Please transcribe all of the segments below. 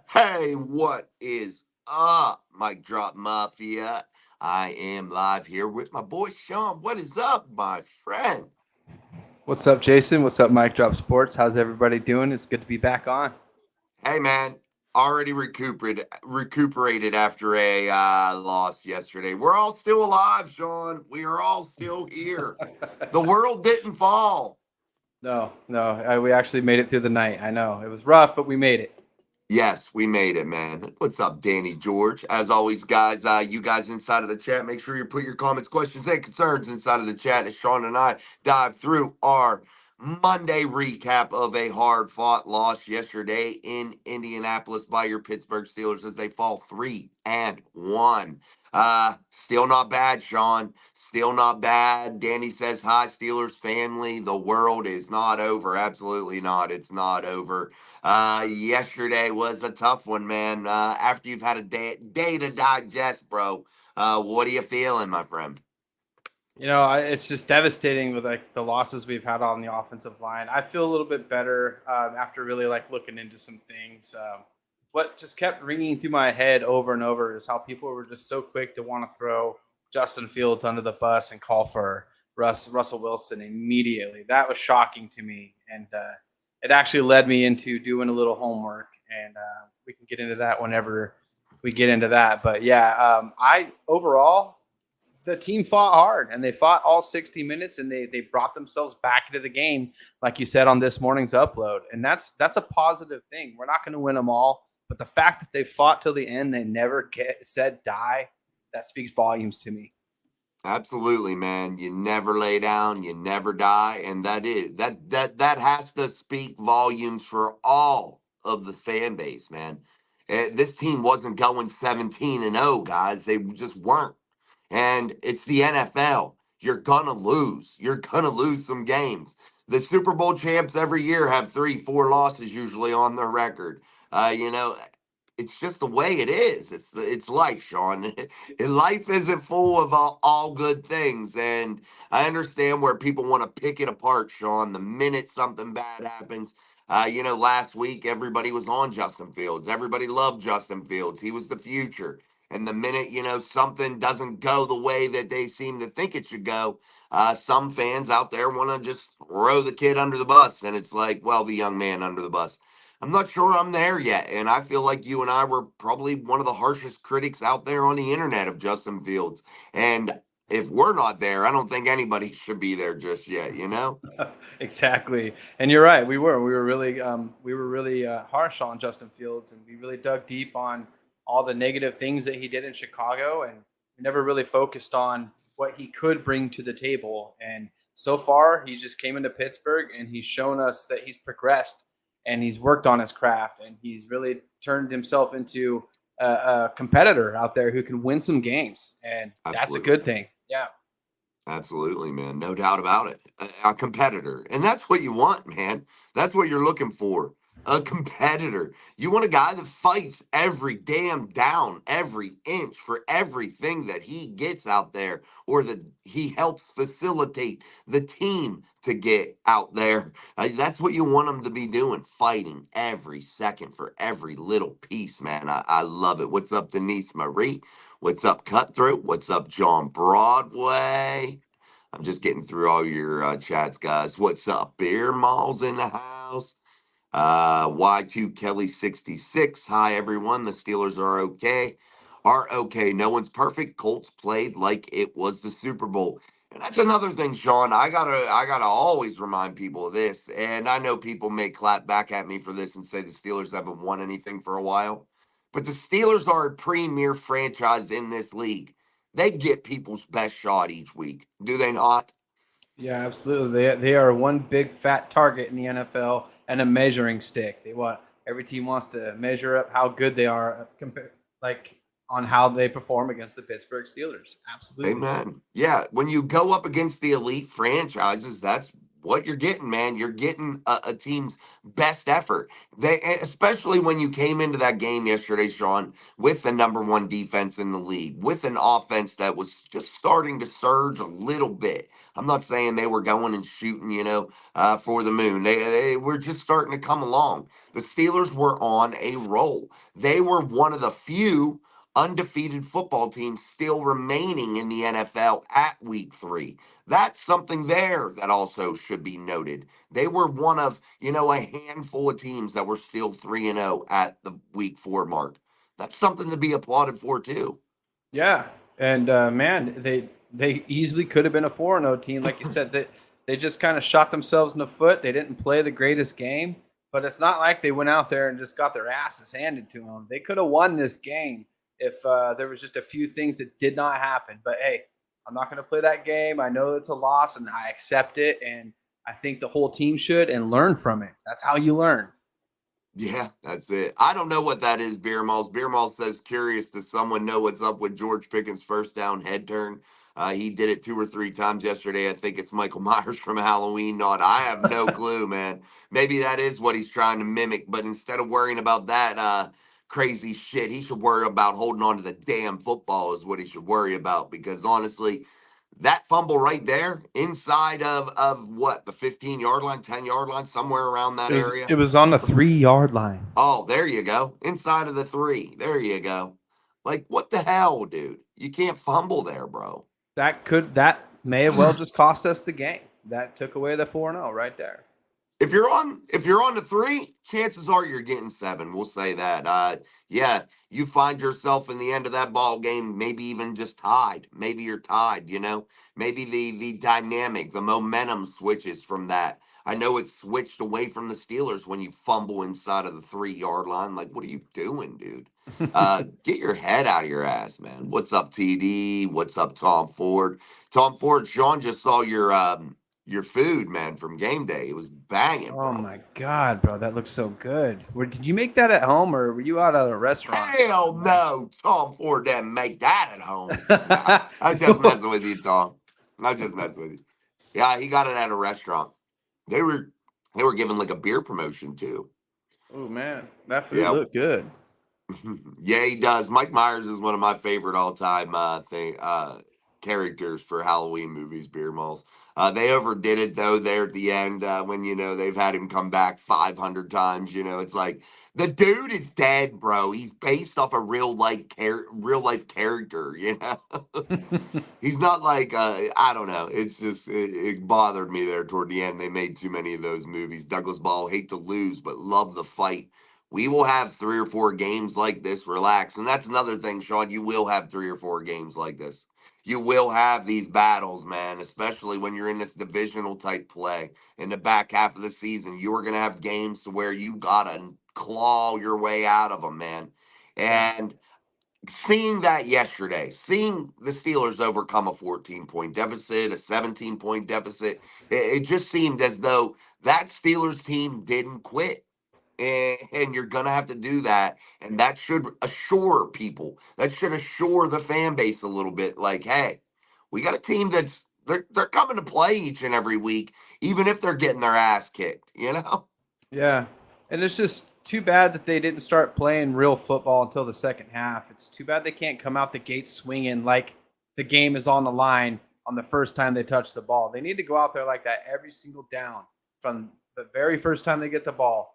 Hey, what is up, Mic Drop Mafia? I am live here with my boy Sean. What is up, my friend? What's up, Jason? What's up, Mike Drop Sports? How's everybody doing? It's good to be back on. Hey, man, already recuperated after a loss yesterday. We're all still alive, Sean. We are all still here. The world didn't fall. No, we actually made it through the night. I know it was rough, but we made it. Yes, we made it, man. What's up, Danny George? As always, guys, you guys inside of the chat, make sure you put your comments, questions, and concerns inside of the chat as Sean and I dive through our Monday recap of a hard fought loss yesterday in Indianapolis by your Pittsburgh Steelers as they fall 3-1. Still not bad, Sean. Still not bad. Danny says, hi, Steelers family. The world is not over. Absolutely not. It's not over. Yesterday was a tough one, man. After you've had a day to digest, bro. What are you feeling, my friend? It's just devastating with like the losses we've had on the offensive line. I feel a little bit better after really like looking into some things. What just kept ringing through my head over and over is how people were just so quick to want to throw Justin Fields under the bus and call for Russell Wilson immediately. That was shocking to me, and it actually led me into doing a little homework. And we can get into that whenever we get into that. But yeah, I overall the team fought hard and they fought all 60 minutes and they brought themselves back into the game, like you said on this morning's upload. And that's a positive thing. We're not going to win them all, but the fact that they fought till the end, they never said die, that speaks volumes to me. Absolutely, man. You never lay down, you never die, and that has to speak volumes for all of the fan base, man. This team wasn't going 17-0, guys. They just weren't. And it's the NFL. You're gonna lose. You're gonna lose some games. The Super Bowl champs every year have 3, 4 losses usually on their record. You know, it's just the way it is. It's life, Sean. Life isn't full of all good things, and I understand where people want to pick it apart, Sean. The minute something bad happens, last week everybody was on Justin Fields. Everybody loved Justin Fields. He was the future. And the minute something doesn't go the way that they seem to think it should go, some fans out there want to just throw the kid under the bus, and it's like, well, the young man under the bus. I'm not sure I'm there yet. And I feel like you and I were probably one of the harshest critics out there on the internet of Justin Fields. And if we're not there, I don't think anybody should be there just yet, you know? Exactly, and you're right. We were really harsh on Justin Fields, and we really dug deep on all the negative things that he did in Chicago, and we never really focused on what he could bring to the table. And so far, he just came into Pittsburgh, and he's shown us that he's progressed, and he's worked on his craft, and he's really turned himself into a competitor out there who can win some games, and that's a Absolutely. good thing. Yeah. Absolutely, man. No doubt about it. A competitor. And that's what you want, man. That's what you're looking for. A competitor. You want a guy that fights every damn down, every inch for everything that he gets out there or that he helps facilitate the team to get out there. That's what you want him to be doing, fighting every second for every little piece, man. I love it. What's up, Denise Marie? What's up, Cutthroat? What's up, John Broadway? I'm just getting through all your chats, guys. What's up, Beer Malls in the house? Y2 Kelly 66. Hi, everyone. The Steelers are okay. Are okay. No one's perfect. Colts played like it was the Super Bowl. And that's another thing, Sean. I gotta always remind people of this. And I know people may clap back at me for this and say the Steelers haven't won anything for a while. But the Steelers are a premier franchise in this league. They get people's best shot each week, do they not? Yeah, absolutely. They are one big fat target in the NFL and a measuring stick. Every team wants to measure up how good they are like on how they perform against the Pittsburgh Steelers. Absolutely. Amen. Yeah, when you go up against the elite franchises, what you're getting, man. You're getting a team's best effort. Especially when you came into that game yesterday, Sean, with the number one defense in the league, with an offense that was just starting to surge a little bit. I'm not saying they were going and shooting, for the moon. They were just starting to come along. The Steelers were on a roll. They were one of the few undefeated football teams still remaining in the NFL at week 3. That's something there that also should be noted. They were one of, a handful of teams that were still 3-0 at the week 4 mark. That's something to be applauded for too. Yeah, and man, they easily could have been a 4-0 team, like you said. They just kind of shot themselves in the foot. They didn't play the greatest game, but it's not like they went out there and just got their asses handed to them. They could have won this game if there was just a few things that did not happen. But hey, I'm not going to play that game. I know it's a loss, and I accept it. And I think the whole team should and learn from it. That's how you learn. Yeah, that's it. I don't know what that is, Beer Malls. Beer Malls says, curious, does someone know what's up with George Pickens' first down head turn? He did it 2 or 3 times yesterday. I think it's Michael Myers from Halloween. Not, I have no clue, man. Maybe that is what he's trying to mimic. But instead of worrying about that crazy shit, he should worry about holding on to the damn football is what he should worry about. Because honestly, that fumble right there inside of what, the 15-yard line, 10-yard line, somewhere around that area. It was on the 3-yard line. Oh, there you go. Inside of the 3. There you go. Like, what the hell, dude? You can't fumble there, bro. That may have well just cost us the game. That took away the 4-0 right there. If you're on the 3, chances are you're getting 7. We'll say that. Yeah, you find yourself in the end of that ball game, maybe even just tied. Maybe you're tied, Maybe the dynamic, the momentum switches from that. I know it's switched away from the Steelers when you fumble inside of the 3-yard line. Like, what are you doing, dude? Get your head out of your ass, man. What's up, TD? What's up, Tom Ford? Tom Ford, Sean just saw your food, man, from game day. It was banging, Oh bro. my god, bro, that looks so good. Did you make that at home or were you out at a restaurant? Hell no, Tom Ford didn't make that at home. Nah, I'm just messing with you, Tom. I'm just messing with you. Yeah, he got it at a restaurant. They were they were giving like a beer promotion too. Oh man, that food Yeah, looked good. yeah, he does. Mike Myers is one of my favorite all time characters for Halloween movies. Beer malls. They overdid it though. There at the end, when they've had him come back 500 times. It's like the dude is dead, bro. He's based off a real life character. He's not like I don't know. It's just it bothered me there toward the end. They made too many of those movies. Douglas Ball, hate to lose, but love the fight. We will have 3 or 4 games like this. Relax. And that's another thing, Sean. You will have 3 or 4 games like this. You will have these battles, man, especially when you're in this divisional type play in the back half of the season. You are going to have games to where you got to claw your way out of them, man. Yeah. And seeing that yesterday, seeing the Steelers overcome a 14-point deficit, a 17-point deficit, it just seemed as though that Steelers team didn't quit, and you're gonna have to do that, and that should assure people, that should assure the fan base a little bit, like, hey, we got a team that's they're coming to play each and every week, even if they're getting their ass kicked. Yeah. And it's just too bad that they didn't start playing real football until the second half. It's too bad they can't come out the gate swinging like the game is on the line on the first time they touch the ball. They need to go out there like that every single down from the very first time they get the ball.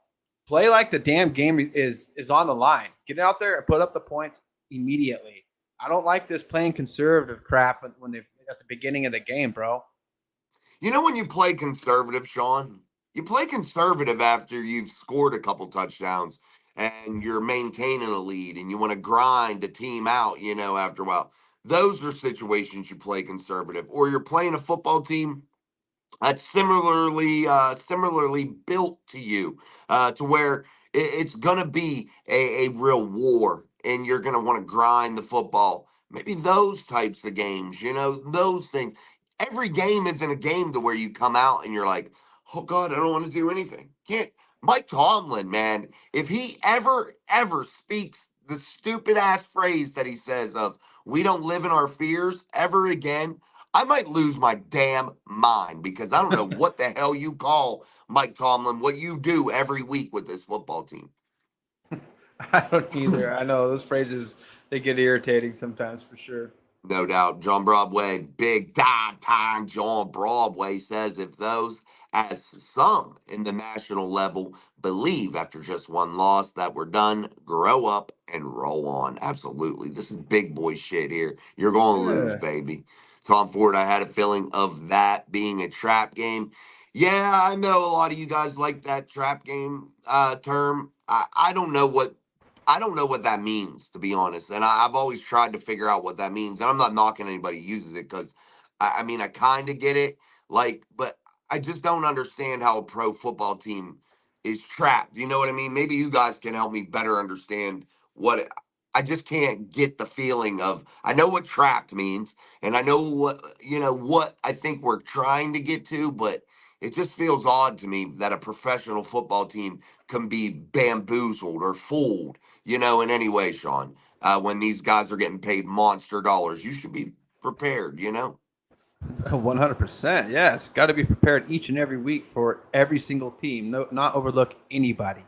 Play like the damn game is on the line. Get out there and put up the points immediately. I don't like this playing conservative crap when they at the beginning of the game, bro. When you play conservative, Sean, you play conservative after you've scored a couple touchdowns and you're maintaining a lead and you want to grind a team out, after a while. Those are situations you play conservative. Or you're playing a football team that's similarly built to you, to where it's gonna be a real war, and you're gonna want to grind the football. Maybe those types of games, those things. Every game isn't a game to where you come out and you're like, oh God, I don't want to do anything. Can't. Mike Tomlin, man, if he ever speaks the stupid ass phrase that he says of "we don't live in our fears" ever again, I might lose my damn mind because I don't know what the hell you call Mike Tomlin, what you do every week with this football team. I don't either. I know those phrases, they get irritating sometimes for sure. No doubt. John Broadway, big time John Broadway says if those, as some in the national level, believe after just one loss that we're done, grow up and roll on. Absolutely. This is big boy shit here. You're going to lose, Yeah. baby. Tom Ford, I had a feeling of that being a trap game. Yeah, I know a lot of you guys like that trap game term. I don't know what that means, to be honest. And I've always tried to figure out what that means. And I'm not knocking anybody who uses it because I mean, I kind of get it. Like, but I just don't understand how a pro football team is trapped. You know what I mean? Maybe you guys can help me better understand what I just can't get the feeling of. I know what trapped means, and I know what I think we're trying to get to, but it just feels odd to me that a professional football team can be bamboozled or fooled in any way, Sean. When these guys are getting paid monster dollars, you should be prepared. 100%. Yes. Got to be prepared each and every week for every single team. No, not overlook anybody.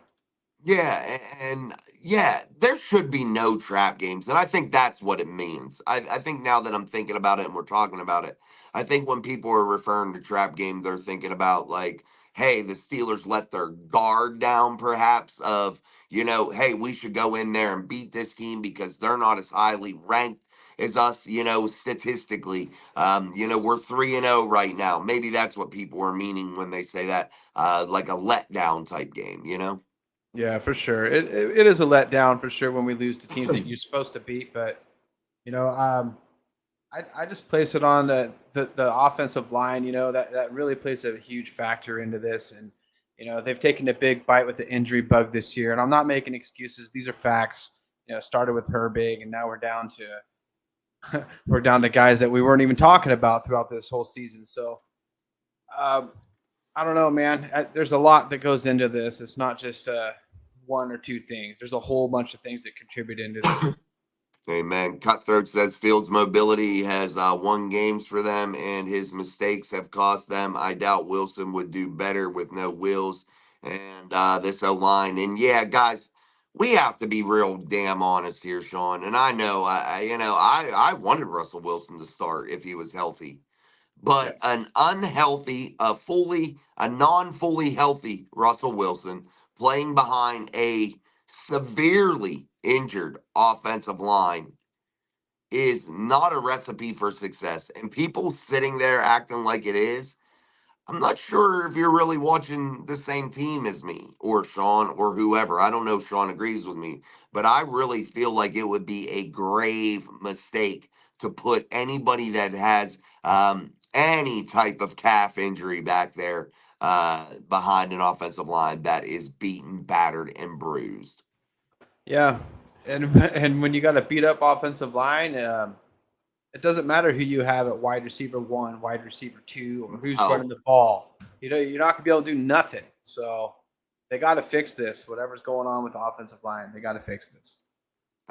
Yeah, and yeah, there should be no trap games, and I think that's what it means. I think now that I'm thinking about it and we're talking about it, I think when people are referring to trap game, they're thinking about like, hey, the Steelers let their guard down, perhaps of hey, we should go in there and beat this team because they're not as highly ranked as us, statistically. We're 3-0 right now. Maybe that's what people are meaning when they say that, like a letdown type game. Yeah, for sure. It is a letdown for sure when we lose to teams that you're supposed to beat. But, you know, I just place it on the offensive line, that really plays a huge factor into this. And, they've taken a big bite with the injury bug this year. And I'm not making excuses. These are facts. Started with Herbig, and now we're down to guys that we weren't even talking about throughout this whole season. So um, I don't know, man. There's a lot that goes into this. It's not just one or two things. There's a whole bunch of things that contribute into this. Amen. Cutthroat says Fields' mobility has won games for them, and his mistakes have cost them. I doubt Wilson would do better with no wheels and this O line. And yeah, guys, we have to be real damn honest here, Sean. And I know, I wanted Russell Wilson to start if he was healthy, but Yes. an unhealthy, a non-fully healthy Russell Wilson playing behind a severely injured offensive line is not a recipe for success. And people sitting there acting like it is, I'm not sure if you're really watching the same team as me or Sean or whoever. I don't know if Sean agrees with me, but I really feel like it would be a grave mistake to put anybody that has any type of calf injury back there behind an offensive line that is beaten, battered, and bruised. Yeah, and when you got a beat up offensive line, it doesn't matter who you have at wide receiver one, wide receiver two, or who's running Oh, the ball. You're not gonna be able to do nothing. So they got to fix this. Whatever's going on with the offensive line, they got to fix this.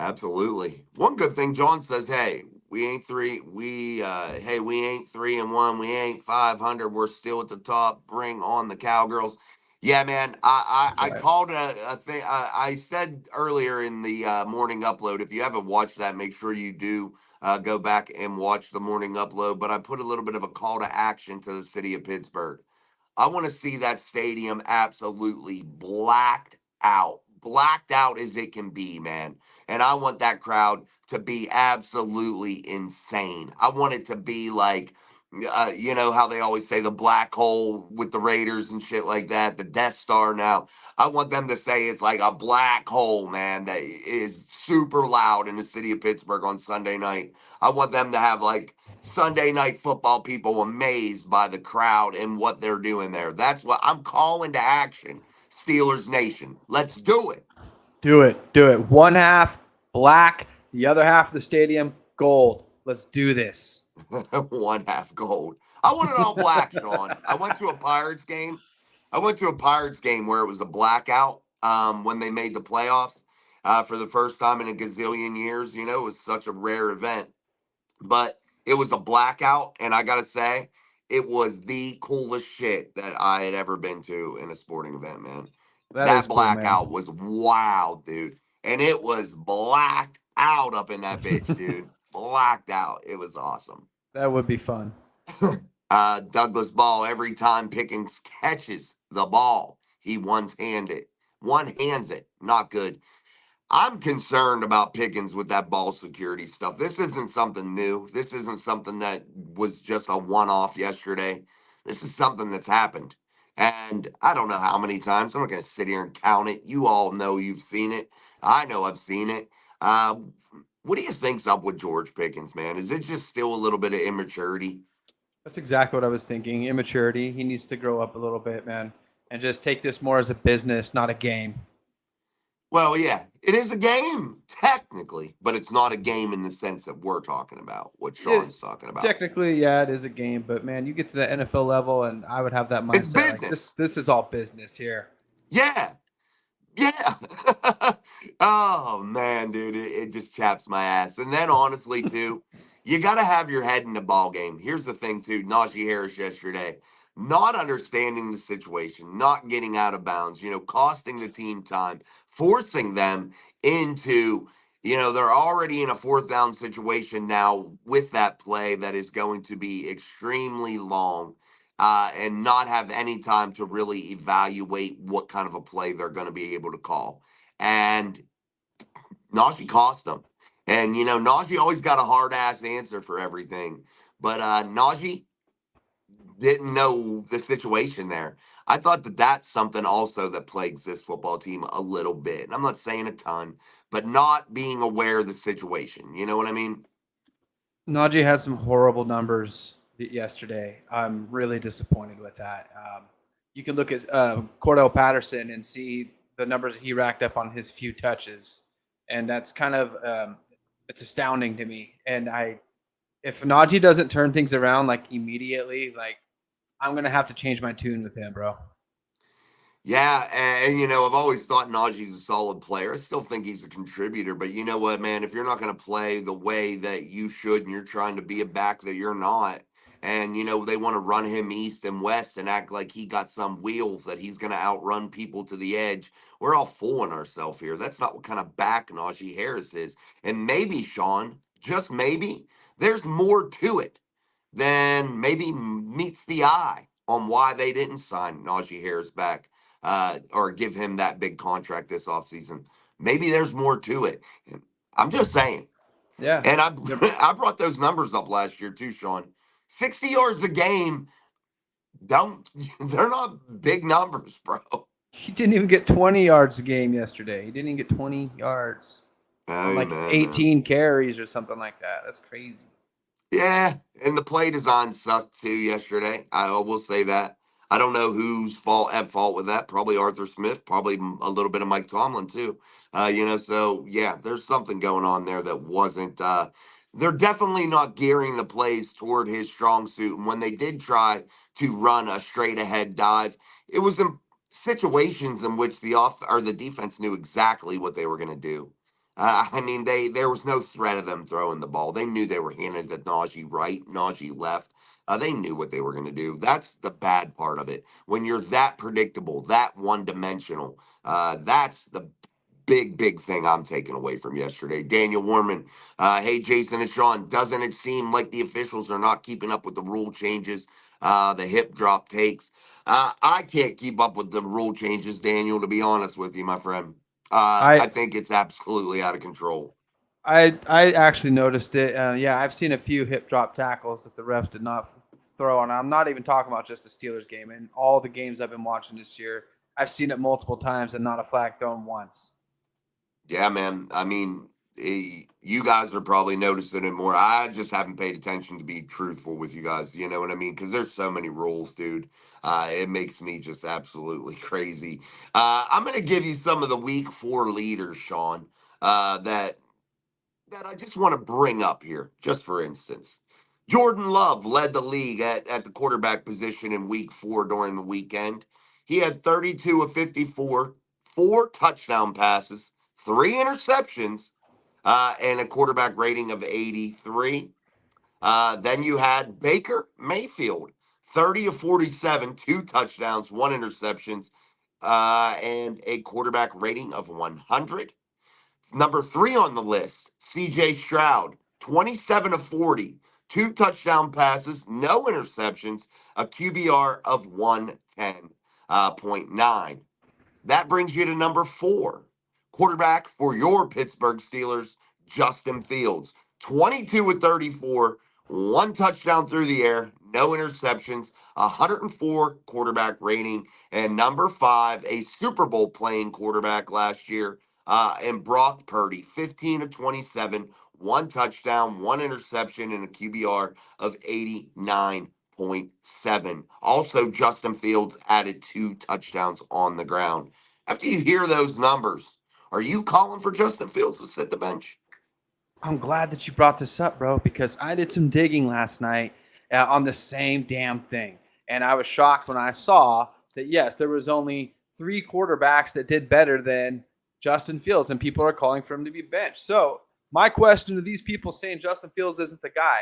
absolutely. One good thing John says, hey, we ain't three. We ain't 3-1. We ain't 500. We're still at the top. Bring on the Cowgirls. Yeah, man. I Right. called a thing. I said earlier in the morning upload. If you haven't watched that, make sure you do go back and watch the morning upload. But I put a little bit of a call to action to the city of Pittsburgh. I want to see that stadium absolutely blacked out as it can be, man. And I want that crowd to be absolutely insane. I want it to be like, you know how they always say the black hole with the Raiders and shit like that, the Death Star now. I want them to say it's like a black hole, man, that is super loud in the city of Pittsburgh on Sunday night. I want them to have like Sunday night football people amazed by the crowd and what they're doing there. That's what I'm calling to action. Steelers Nation. Let's do it. Do it. Do it. One half black, the other half of the stadium gold. Let's do this. One half gold. I want it all black, Sean. I went to a Pirates game where it was a blackout when they made the playoffs for the first time in a gazillion years. It was such a rare event. But It was a blackout, and I gotta say, it was the coolest shit that I had ever been to in a sporting event, man. That That is cool, man. blackout was wild, dude. And it was blacked out up in that bitch, dude. Blacked out. It was awesome. That would be fun. Douglas Ball, every time Pickens catches the ball, he one hands it. Not good. I'm concerned about Pickens with that ball security stuff. This isn't something new. This isn't something that was just a one off yesterday. This is something that's happened. And I don't know how many times. I'm not going to sit here and count it. You all know you've seen it. I know I've seen it. Uh, what do you think's up with George Pickens, man? Is it just still a little bit of immaturity? That's exactly what I was thinking. Immaturity. He needs to grow up a little bit, man, and just take this more as a business, not a game. Well, yeah, it is a game, technically, but it's not a game in the sense that we're talking about, what It, Sean's talking about. technically, yeah, it is a game, but man, you get to the NFL level, and I would have that It's mindset. Like this, business. this is all business here. Yeah. Yeah. Oh man, dude, it just chaps my ass. And then honestly, too, you got to have your head in the ball game. Here's the thing, too. Najee Harris yesterday, not understanding the situation, not getting out of bounds. Costing the team time, forcing them into. They're already in a fourth down situation now with that play that is going to be extremely long and not have any time to really evaluate what kind of a play they're going to be able to call. And Najee cost them. And, Najee always got a hard ass answer for everything. But Najee didn't know the situation there. I thought that that's something also that plagues this football team a little bit. And I'm not saying a ton, but not being aware of the situation. You know what I mean? Najee had some horrible numbers yesterday. I'm really disappointed with that. You can look at Cordell Patterson and see the numbers he racked up on his few touches, and that's kind of it's astounding to me. And if Najee doesn't turn things around like immediately, like I'm gonna have to change my tune with him, bro. Yeah, and I've always thought Najee's a solid player. I still think he's a contributor, but you know what, man? If you're not going to play the way that you should, and you're trying to be a back that you're not, and they want to run him east and west and act like he got some wheels that he's going to outrun people to the edge, we're all fooling ourselves here. That's not what kind of back Najee Harris is. And maybe Sean, just maybe, there's more to it than maybe meets the eye on why they didn't sign Najee Harris back or give him that big contract this offseason. Maybe there's more to it. I'm just saying. Yeah. And I I brought those numbers up last year too, Sean. 60 yards a game, don't they're not big numbers, bro. He didn't even get 20 yards a game yesterday. He didn't even get 20 yards on Hey like man. 18 carries or something like that. That's crazy. Yeah, and the play design sucked too yesterday. I will say that. I don't know who's at fault with that. Probably Arthur Smith. Probably a little bit of Mike Tomlin too. So yeah, there's something going on there that wasn't. They're definitely not gearing the plays toward his strong suit. And when they did try to run a straight ahead dive, it was in situations in which the defense knew exactly what they were going to do. I mean, there was no threat of them throwing the ball. They knew they were handed to Najee right, Najee left. They knew what they were going to do. That's the bad part of it. When you're that predictable, that one dimensional, that's the big thing I'm taking away from yesterday. Daniel Warman, hey, Jason and Sean, doesn't it seem like the officials are not keeping up with the rule changes, the hip drop takes? I can't keep up with the rule changes, Daniel, to be honest with you, my friend. I I think it's absolutely out of control. I actually noticed it. Yeah, I've seen a few hip drop tackles that the refs did not throw, and I'm not even talking about just the Steelers game. In all the games I've been watching this year, I've seen it multiple times and not a flag thrown once. Yeah, man. I mean, you guys are probably noticing it more. I just haven't paid attention to be truthful with you guys. You know what I mean? Because there's so many rules, dude. It makes me just absolutely crazy. I'm going to give you some of the week 4 leaders, Sean, that I just want to bring up here, just for instance. Jordan Love led the league at the quarterback position in week 4 during the weekend. He had 32 of 54, 4 touchdown passes, 3 interceptions, and a quarterback rating of 83. Then you had Baker Mayfield, 30 of 47, 2 touchdowns, 1 interceptions, and a quarterback rating of 100. Number 3 on the list, CJ Stroud, 27 of 40, 2 touchdown passes, no interceptions, a QBR of 110.9. That brings you to number 4, quarterback for your Pittsburgh Steelers, Justin Fields. 22 with 34, 1 touchdown through the air, no interceptions, 104 quarterback rating. And number 5, a Super Bowl playing quarterback last year, and Brock Purdy, 15 of 27, 1 touchdown, 1 interception, and a QBR of 89.7. Also, Justin Fields added 2 touchdowns on the ground. After you hear those numbers, are you calling for Justin Fields to sit the bench? I'm glad that you brought this up, bro, because I did some digging last night on the same damn thing. And I was shocked when I saw that, yes, there was only 3 quarterbacks that did better than Justin Fields, and people are calling for him to be benched. So my question to these people saying Justin Fields isn't the guy,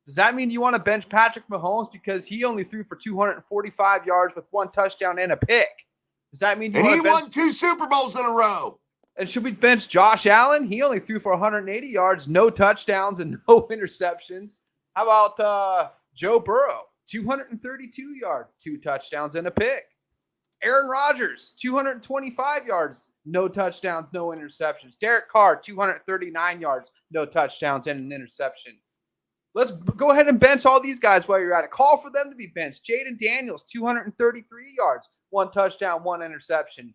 does that mean you want to bench Patrick Mahomes because he only threw for 245 yards with 1 touchdown and a pick? Does that mean you And want he to bench? won 2 Super Bowls in a row. And should we bench Josh Allen? He only threw for 180 yards, no touchdowns, and no interceptions. How about Joe Burrow? 232 yards, 2 touchdowns, and a pick. Aaron Rodgers, 225 yards, no touchdowns, no interceptions. Derek Carr, 239 yards, no touchdowns, and an interception. Let's go ahead and bench all these guys while you're at it. Call for them to be benched. Jaden Daniels, 233 yards, 1 touchdown, 1 interception.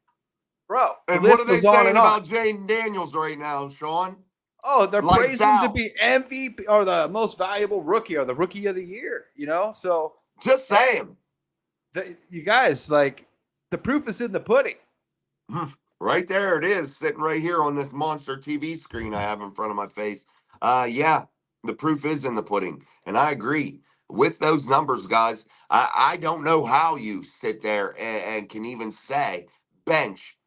Bro, the And what are list they goes on saying and on. about Jaden Daniels right now, Sean? Oh, they're Lights praising him to out. be MVP or the most valuable rookie or the rookie of the year, So, Just saying. you guys, like, the proof is in the pudding. Right there it is, sitting right here on this monster TV screen I have in front of my face. Yeah, the proof is in the pudding. And I agree with those numbers, guys. I don't know how you sit there and can even say bench.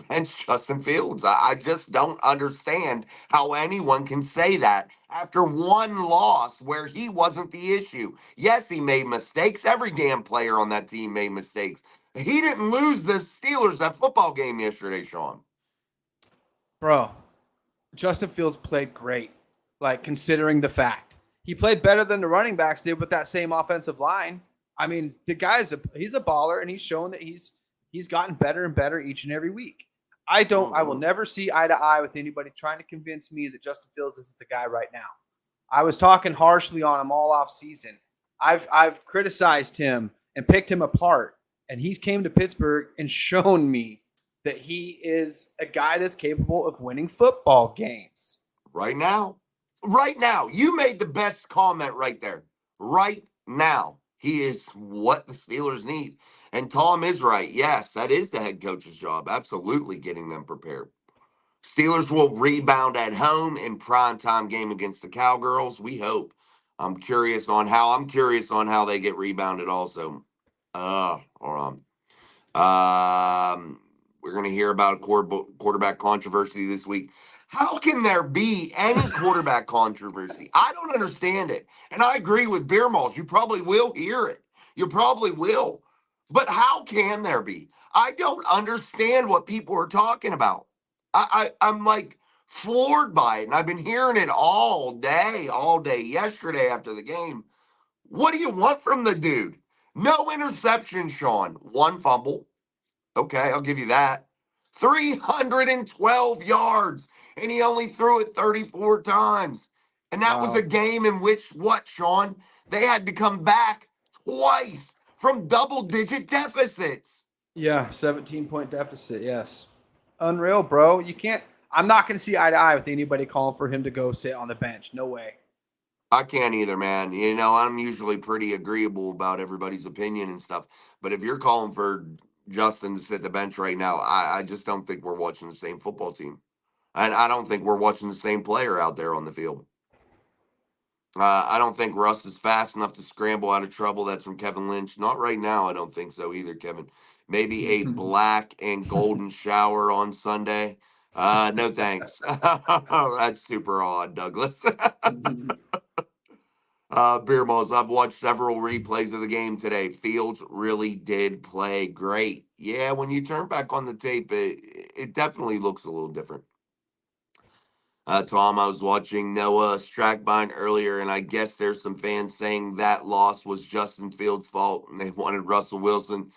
Bench Justin Fields. I just don't understand how anyone can say that after one loss where he wasn't the issue. Yes, he made mistakes. Every damn player on that team made mistakes. He didn't lose the Steelers that football game yesterday, Sean. Bro, Justin Fields played great, like, considering the fact. He played better than the running backs did with that same offensive line. I mean, the guy's he's a baller, and he's shown that he's gotten better and better each and every week. I will never see eye to eye with anybody trying to convince me that Justin Fields isn't the guy right now. I was talking harshly on him all off season. I've criticized him and picked him apart, and he's came to Pittsburgh and shown me that he is a guy that's capable of winning football games. Right now. Right now. You made the best comment right there. Right now. He is what the Steelers need. And Tom is right. Yes, that is the head coach's job. Absolutely getting them prepared. Steelers will rebound at home in primetime game against the Cowgirls. We hope. I'm curious on how they get rebounded also. Or we're going to hear about a quarterback controversy this week. How can there be any quarterback controversy? I don't understand it. And I agree with Beer Malls. You probably will hear it. You probably will. But how can there be? I don't understand what people are talking about. I'm like floored by it. And I've been hearing it all day yesterday after the game. What do you want from the dude? No interception, Sean. 1 fumble. Okay, I'll give you that. 312 yards, and he only threw it 34 times. And that was a Wow. game in which, what, Sean? They had to come back twice from double digit deficits. Yeah, 17-point deficit. Yes. Unreal, bro. You can't. I'm not going to see eye to eye with anybody calling for him to go sit on the bench. No way. I can't either, man. You know, I'm usually pretty agreeable about everybody's opinion and stuff. But if you're calling for Justin to sit the bench right now, I just don't think we're watching the same football team. And I don't think we're watching the same player out there on the field. I don't think Russ is fast enough to scramble out of trouble. That's from Kevin Lynch. Not right now. I don't think so either, Kevin. Maybe a black and golden shower on Sunday. No thanks. That's super odd, Douglas. Beer Malls, I've watched several replays of the game today. Fields really did play great. Yeah, when you turn back on the tape, it definitely looks a little different. Tom, I was watching Noah Strackbine earlier, and I guess there's some fans saying that loss was Justin Fields' fault, and they wanted Russell Wilson.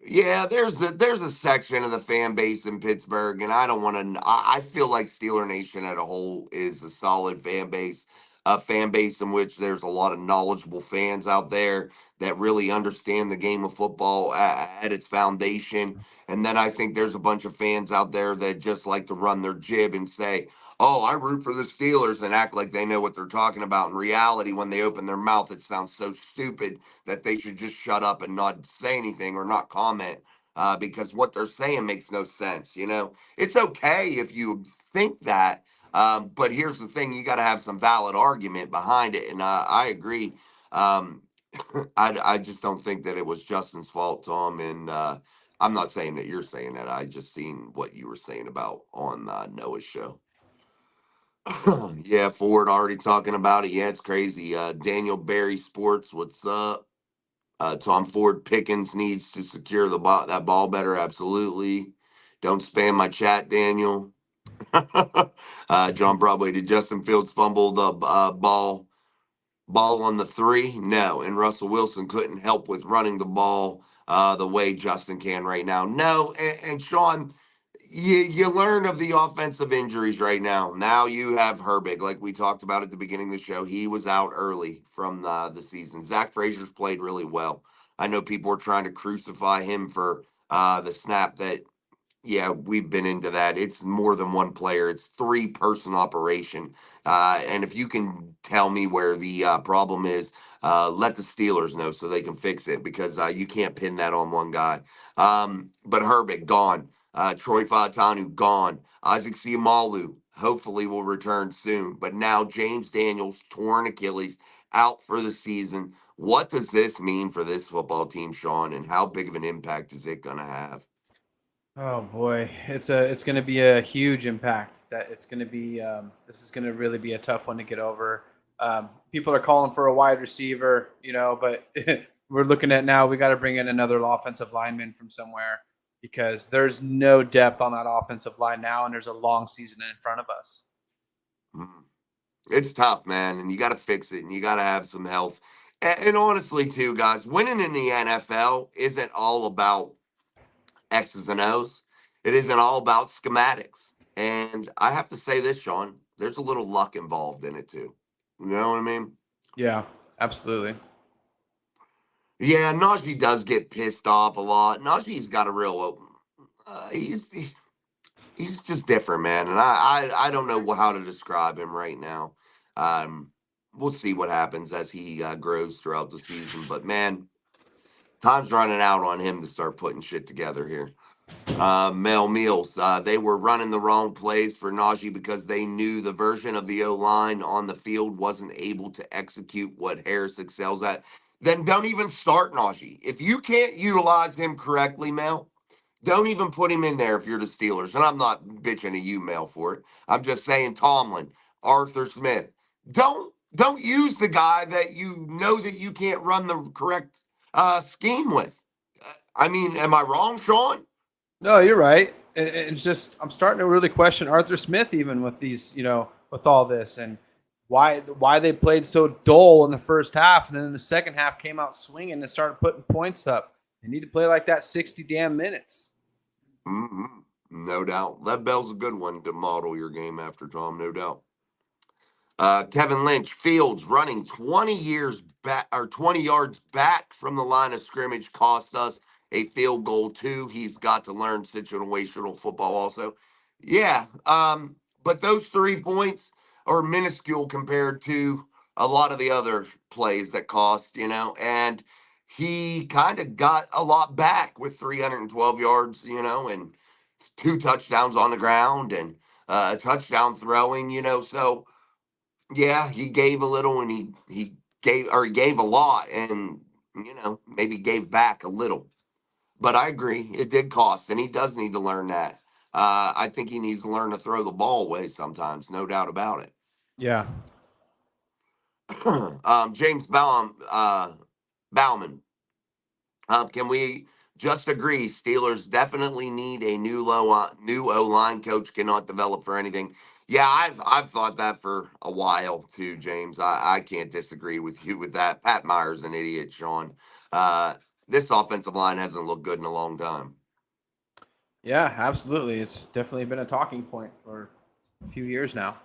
Yeah, there's a section of the fan base in Pittsburgh, and I don't want to. I feel like Steeler Nation as a whole is a solid fan base, a fan base in which there's a lot of knowledgeable fans out there that really understand the game of football at its foundation. And then I think there's a bunch of fans out there that just like to run their jib and say, "Oh, I root for the Steelers," and act like they know what they're talking about. In reality, when they open their mouth, it sounds so stupid that they should just shut up and not say anything or not comment because what they're saying makes no sense. It's okay if you think that, but here's the thing: you got to have some valid argument behind it, and I agree. Um, I just don't think that it was Justin's fault, Tom, and I'm not saying that you're saying that. I just seen what you were saying about on Noah's show. Yeah, Ford already talking about it. Yeah, it's crazy. Daniel Barry Sports, what's up? Tom Ford Pickens needs to secure that ball better. Absolutely. Don't spam my chat, Daniel. John Broadway, did Justin Fields fumble the ball on the three? No. And Russell Wilson couldn't help with running the ball the way Justin can right now. No. And Sean, you learn of the offensive injuries right now. Now you have Herbig, like we talked about at the beginning of the show. He was out early from the season. Zach Frazier's played really well. I know people are trying to crucify him for the snap that yeah, we've been into that. It's more than one player. It's three-person operation. And if you can tell me where the problem is, let the Steelers know so they can fix it because you can't pin that on one guy. But Herbig gone. Troy Fautanu gone. Isaac Siamalu hopefully will return soon. But now James Daniels torn Achilles out for the season. What does this mean for this football team, Sean? And how big of an impact is it going to have? Oh boy, it's going to be a huge impact. That it's going to be this is going to really be a tough one to get over. People are calling for a wide receiver, but we're looking at now we got to bring in another offensive lineman from somewhere because there's no depth on that offensive line now, and there's a long season in front of us. Mm. It's tough, man, and you got to fix it, and you got to have some health. And honestly, too, guys, winning in the NFL isn't all about X's and O's. It isn't all about schematics. And I have to say this, Sean, there's a little luck involved in it too. You know what I mean? Yeah, absolutely. Yeah, Najee does get pissed off a lot. Najee's got a real, he's just different, man, and I don't know how to describe him right now. Um, we'll see what happens as he grows throughout the season, but man, time's running out on him to start putting shit together here. Mel Meals, they were running the wrong plays for Najee because they knew the version of the O line on the field wasn't able to execute what Harris excels at. Then don't even start Najee. If you can't utilize him correctly, Mel, don't even put him in there if you're the Steelers. And I'm not bitching at you, Mel, for it. I'm just saying Tomlin, Arthur Smith. Don't use the guy that you know that you can't run the correct scheme with. I mean, am I wrong, Sean? No, you're right. It's just I'm starting to really question Arthur Smith even with these, with all this and why they played so dull in the first half and then in the second half came out swinging and started putting points up. They need to play like that 60 damn minutes. Mm-hmm. No doubt. That Bell's a good one to model your game after, Tom, no doubt. Kevin Lynch, Fields running 20 years back or 20 yards back from the line of scrimmage cost us a field goal too. He's got to learn situational football also. Yeah, but those 3 points are minuscule compared to a lot of the other plays that cost, and he kind of got a lot back with 312 yards, and two touchdowns on the ground and a touchdown throwing, so yeah, he gave a little and he gave a lot and maybe gave back a little. But I agree, it did cost, and he does need to learn that. I think he needs to learn to throw the ball away sometimes, no doubt about it. Yeah. James Bauman, can we just agree Steelers definitely need a new O line coach? Cannot develop for anything. Yeah, I've thought that for a while too, James. I can't disagree with you with that. Pat Meyer's an idiot, Sean. Uh, this offensive line hasn't looked good in a long time. Yeah, absolutely. It's definitely been a talking point for a few years now.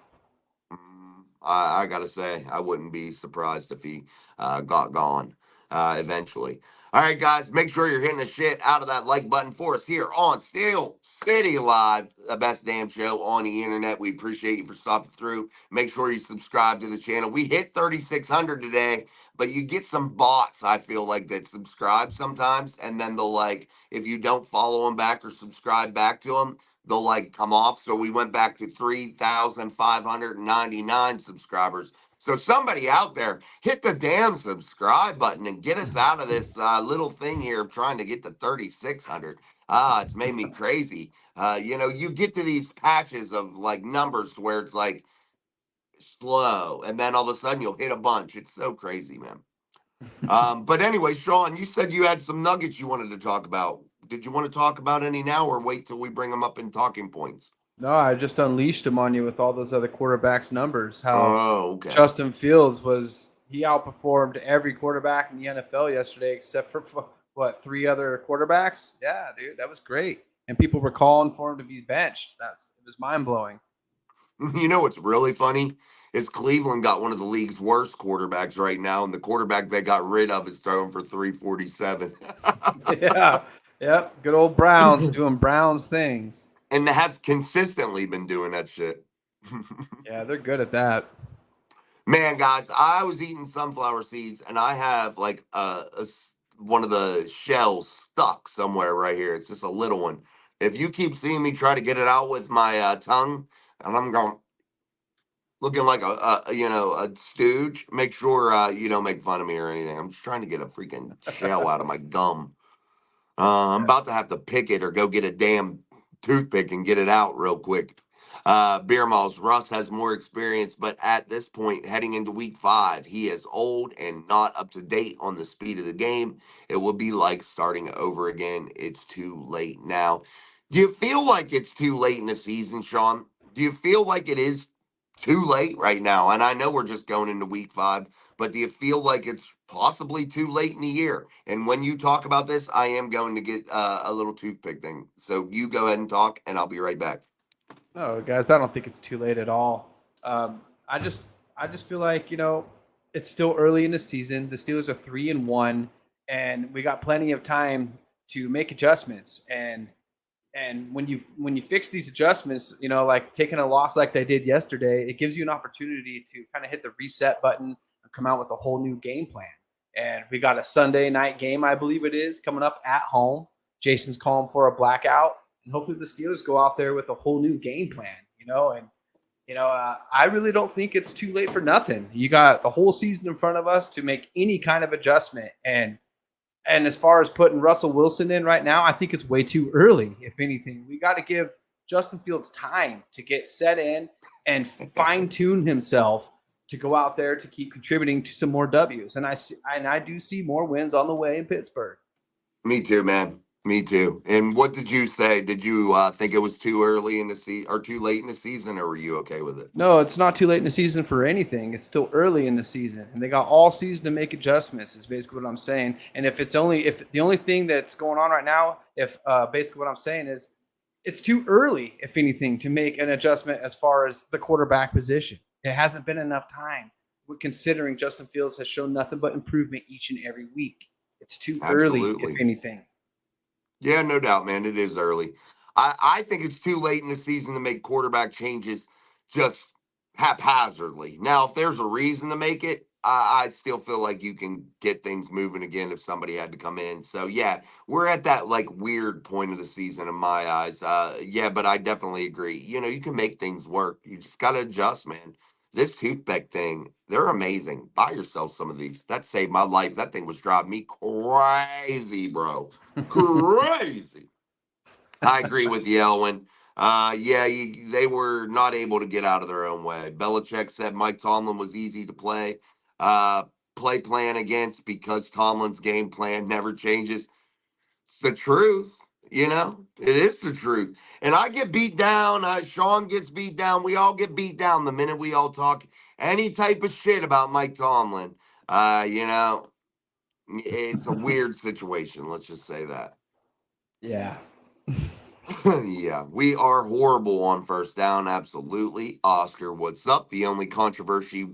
I gotta say, I wouldn't be surprised if he got gone eventually. All right, guys, make sure you're hitting the shit out of that like button for us here on Steel City Live, the best damn show on the internet. We appreciate you for stopping through. Make sure you subscribe to the channel. We hit 3,600 today, but you get some bots, I feel like, that subscribe sometimes, and then they'll, like, if you don't follow them back or subscribe back to them, they'll like come off. So we went back to 3,599 subscribers. So somebody out there, hit the damn subscribe button and get us out of this little thing here of trying to get to 3,600. It's made me crazy. You get to these patches of like numbers where it's like slow, and then all of a sudden you'll hit a bunch. It's so crazy, man. But anyway, Sean, you said you had some nuggets you wanted to talk about. Did you want to talk about any now, or wait till we bring them up in talking points? No, I just unleashed him on you with all those other quarterbacks' numbers. How Oh, okay. Justin Fields he outperformed every quarterback in the NFL yesterday, except for what, three other quarterbacks? Yeah, dude, that was great. And people were calling for him to be benched. It was mind blowing. You know what's really funny is Cleveland got one of the league's worst quarterbacks right now, and the quarterback they got rid of is throwing for 347. Yeah, yep. Good old Browns doing Browns things. And has consistently been doing that shit. Yeah, they're good at that. Man, guys, I was eating sunflower seeds, and I have like one of the shells stuck somewhere right here. It's just a little one. If you keep seeing me try to get it out with my tongue, and I'm going looking like a stooge, make sure you don't make fun of me or anything. I'm just trying to get a freaking shell out of my gum. I'm about to have to pick it or go get a damn toothpick and get it out real quick. Beer Malls, Russ has more experience, but at this point, heading into week 5, he is old and not up to date on the speed of the game. It will be like starting over again. It's too late now. Do you feel like it's too late in the season, Sean? Do you feel like it is too late right now? And I know we're just going into week 5, but do you feel like it's possibly too late in the year? And when you talk about this, I am going to get a little toothpick thing. So you go ahead and talk, and I'll be right back. No, guys, I don't think it's too late at all. Um, I just, I just feel like it's still early in the season. The Steelers are 3-1, and we got plenty of time to make adjustments. And when you fix these adjustments, like taking a loss like they did yesterday, it gives you an opportunity to kind of hit the reset button and come out with a whole new game plan. And we got a Sunday night game, I believe it is, coming up at home. Jason's calling for a blackout, and hopefully the Steelers go out there with a whole new game plan. I really don't think it's too late for nothing. You got the whole season in front of us to make any kind of adjustment, and as far as putting Russell Wilson in right now, I think it's way too early. If anything, we got to give Justin Fields time to get set in and fine tune himself to go out there to keep contributing to some more W's. And I do see more wins on the way in Pittsburgh. Me too, man. Me too. And what did you say? Did you think it was too early in the season or too late in the season, or were you okay with it? No, it's not too late in the season for anything. It's still early in the season, and they got all season to make adjustments. Is basically what I'm saying. And if the only thing that's going on right now, if basically what I'm saying is, it's too early, if anything, to make an adjustment as far as the quarterback position. It hasn't been enough time, considering Justin Fields has shown nothing but improvement each and every week. It's too early, Absolutely. if anything. Yeah, no doubt, man. It is early. I think it's too late in the season to make quarterback changes just haphazardly. Now, if there's a reason to make it, I still feel like you can get things moving again if somebody had to come in. So, yeah, we're at that like weird point of the season in my eyes. Yeah, but I definitely agree. You can make things work. You just got to adjust, man. This toothpick thing, they're amazing. Buy yourself some of these. That saved my life. That thing was driving me crazy, bro. Crazy. I agree with you, Elwin. Yeah, they were not able to get out of their own way. Belichick said Mike Tomlin was easy to uh, play plan against because Tomlin's game plan never changes. It's the truth. It is the truth. And I get beat down. Sean gets beat down. We all get beat down the minute we all talk any type of shit about Mike Tomlin. Uh, you know, it's a weird situation. Let's just say that. Yeah. Yeah, we are horrible on first down. Absolutely. Oscar, what's up? The only controversy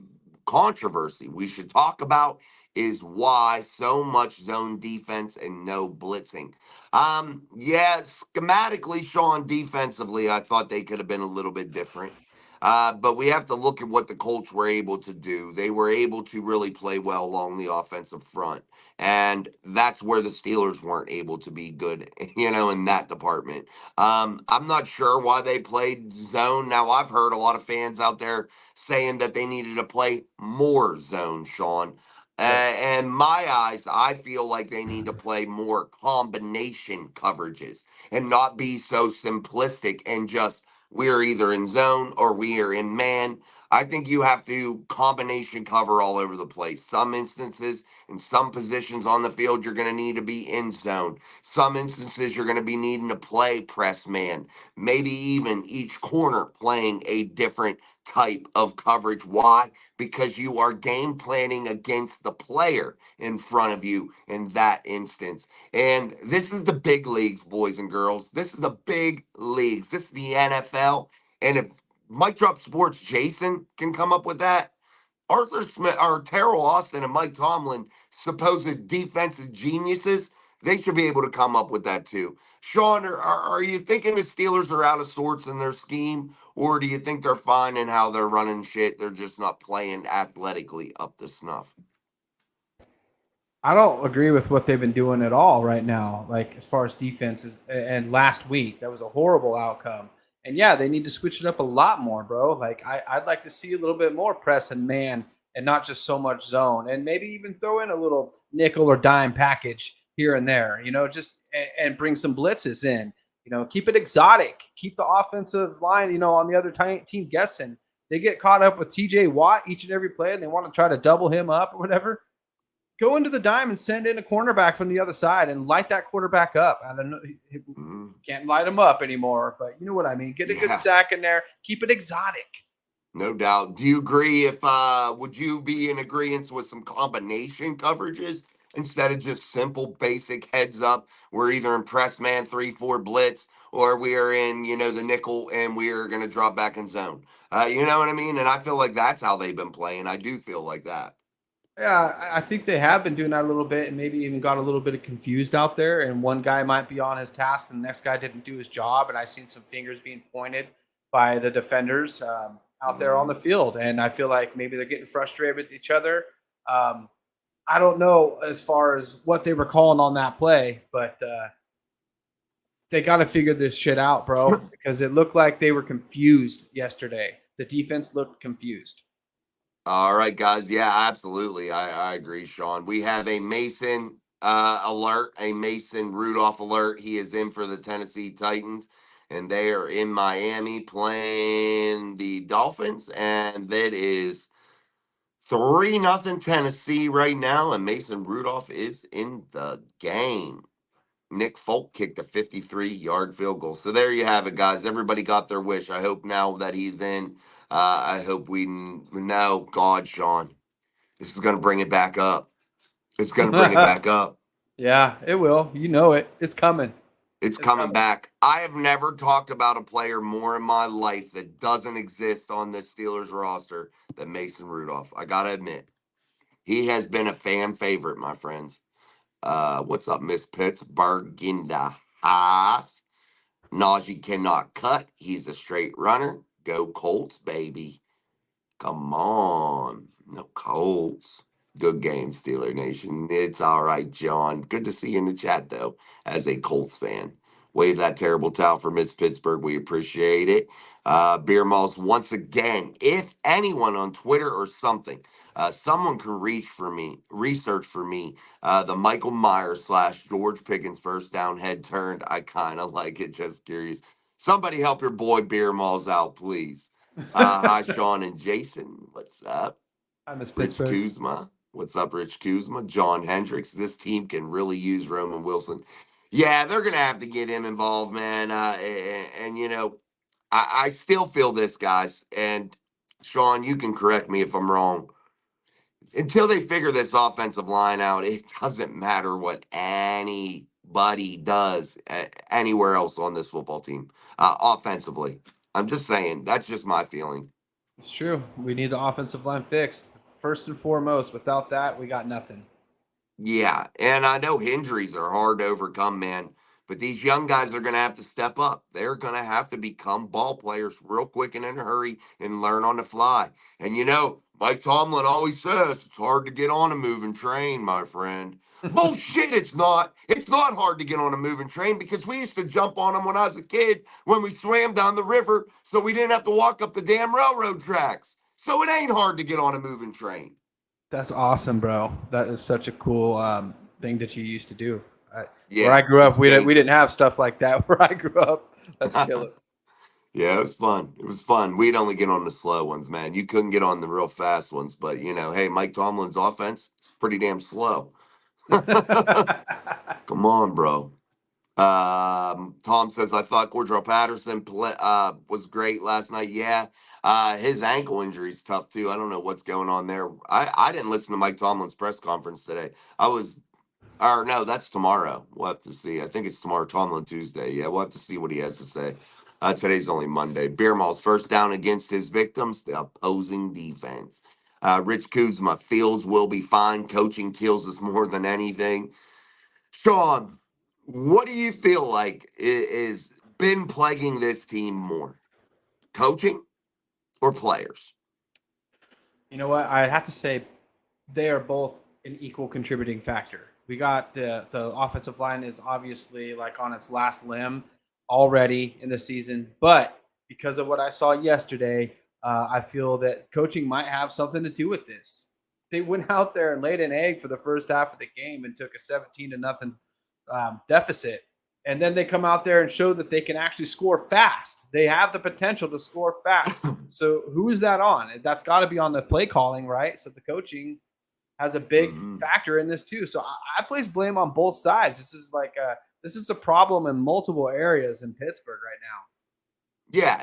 we should talk about is why so much zone defense and no blitzing. Yeah, schematically, Sean, defensively, I thought they could have been a little bit different. But we have to look at what the Colts were able to do. They were able to really play well along the offensive front. And that's where the Steelers weren't able to be good, in that department. I'm not sure why they played zone. Now, I've heard a lot of fans out there saying that they needed to play more zone, Sean. Yep. And my eyes, I feel like they need to play more combination coverages and not be so simplistic and just we're either in zone or we are in man. I think you have to combination cover all over the place. Some instances, in some positions on the field, you're going to need to be in zone. Some instances, you're going to be needing to play press man. Maybe even each corner playing a different type of coverage. Why? Because you are game planning against the player in front of you in that instance. And this is the big leagues, boys and girls. This is the big leagues. This is the NFL. And if Mike Drop Sports Jason can come up with that, Arthur Smith or Terrell Austin and Mike Tomlin, supposed defensive geniuses, they should be able to come up with that too. Sean, are you thinking the Steelers are out of sorts in their scheme, or do you think they're fine in how they're running shit? They're just not playing athletically up to snuff. I don't agree with what they've been doing at all right now. Like as far as defenses, and last week that was a horrible outcome. And yeah, they need to switch it up a lot more, bro. Like I'd like to see a little bit more press and man, and not just so much zone, and maybe even throw in a little nickel or dime package here and there. Just and bring some blitzes in. Keep it exotic. Keep the offensive line, on the other team guessing. They get caught up with T.J. Watt each and every play, and they want to try to double him up or whatever. Go into the dime and send in a cornerback from the other side and light that quarterback up. I don't know, can't light him up anymore, but you know what I mean. Get a good Yeah, sack in there. Keep it exotic. no doubt. Do you agree if would you be in agreement with some combination coverages instead of just simple basic heads up? We're either in press man 3-4 blitz or we are in, the nickel and we are gonna drop back in zone. You know what I mean? And I feel like that's how they've been playing. I do feel like that. Yeah, I think they have been doing that a little bit, and maybe even got a little bit confused out there. And one guy might be on his task, and the next guy didn't do his job. And I've seen some fingers being pointed by the defenders out there on the Mhm. field. And I feel like maybe they're getting frustrated with each other. Um, I don't know as far as what they were calling on that play, but they got to figure this shit out, bro, because it looked like they were confused yesterday. The defense looked confused. All right, guys. Yeah, absolutely. I agree, Sean. We have a Mason alert, a Mason Rudolph alert. He is in for the Tennessee Titans, and they are in Miami playing the Dolphins, and that is 3-0 Tennessee right now, and Mason Rudolph is in the game. Nick Folk kicked a 53-yard field goal. So there you have it, guys. Everybody got their wish. I hope now that he's in, I hope we know, God, Sean, this is going to bring it back up. It's going to bring it back up. Yeah, it will. You know it. It's coming. It's It's coming coming. back. I have never talked about a player more in my life that doesn't exist on this Steelers roster than Mason Rudolph. I got to admit, he has been a fan favorite, my friends. What's up, Miss Pittsburgh in the house? Najee cannot cut. He's a straight runner. Go Colts, baby. Come on. No Colts. Good game, Steeler Nation. It's all right, John. Good to see you in the chat, though, as a Colts fan. Wave that terrible towel for Miss Pittsburgh. We appreciate it. Beer Malls, once again, if anyone on Twitter or something, someone can research for me, the Michael Myers / George Pickens first down head turned. I kind of like it, just curious. Somebody help your boy Beer Malls out, please. Hi, Sean and Jason. What's up? I miss Rich Pittsburgh. Kuzma. What's up, Rich Kuzma? John Hendricks. This team can really use Roman Wilson. Yeah, they're going to have to get him involved, man. And you know, I still feel this, guys. And Sean, you can correct me if I'm wrong. Until they figure this offensive line out, it doesn't matter what anybody does anywhere else on this football team offensively. I'm just saying, that's just my feeling. It's true. We need the offensive line fixed first and foremost. Without that, we got nothing. Yeah, and I know injuries are hard to overcome, man. But these young guys are going to have to step up. They're going to have to become ball players real quick and in a hurry and learn on the fly. And you know, Mike Tomlin always says it's hard to get on a moving train, my friend. Bullshit, it's not. It's not hard to get on a moving train because we used to jump on them when I was a kid when we swam down the river so we didn't have to walk up the damn railroad tracks. So it ain't hard to get on a moving train. That's awesome, bro. That is such a cool thing that you used to do. Where I Yeah, grew up, it's we didn't dangerous. have stuff like that. Where I grew up, that's killer. Yeah, it was fun. It was fun. We'd only get on the slow ones, man. You couldn't get on the real fast ones, but you know, hey, Mike Tomlin's offense is pretty damn slow. Come on, bro. Tom says I thought Cordell Patterson was great last night. Yeah, his ankle injury is tough too. I don't know what's going on there. I didn't listen to Mike Tomlin's press conference today. I was Or no, that's tomorrow. We'll have to see. I think it's tomorrow, Tomlin Tuesday. Yeah, we'll have to see what he has to say. Today's only Monday. Beermall's first down against his victims, the opposing defense. Rich Kuzma, Fields will be fine. Coaching kills us more than anything. Sean, what do you feel like is been plaguing this team more? Coaching or players? You know what? I have to say they are both an equal contributing factor. We got the offensive line is obviously like on its last limb already in the season, but because of what I saw yesterday, I feel that coaching might have something to do with this. They went out there and laid an egg for the first half of the game and took a 17-0 deficit. And then they come out there and show that they can actually score fast. They have the potential to score fast. So who is that on? That's got to be on the play calling, right? So the coaching has a big Mhm. factor in this too. So I place blame on both sides. This is a problem in multiple areas in Pittsburgh right now. Yeah,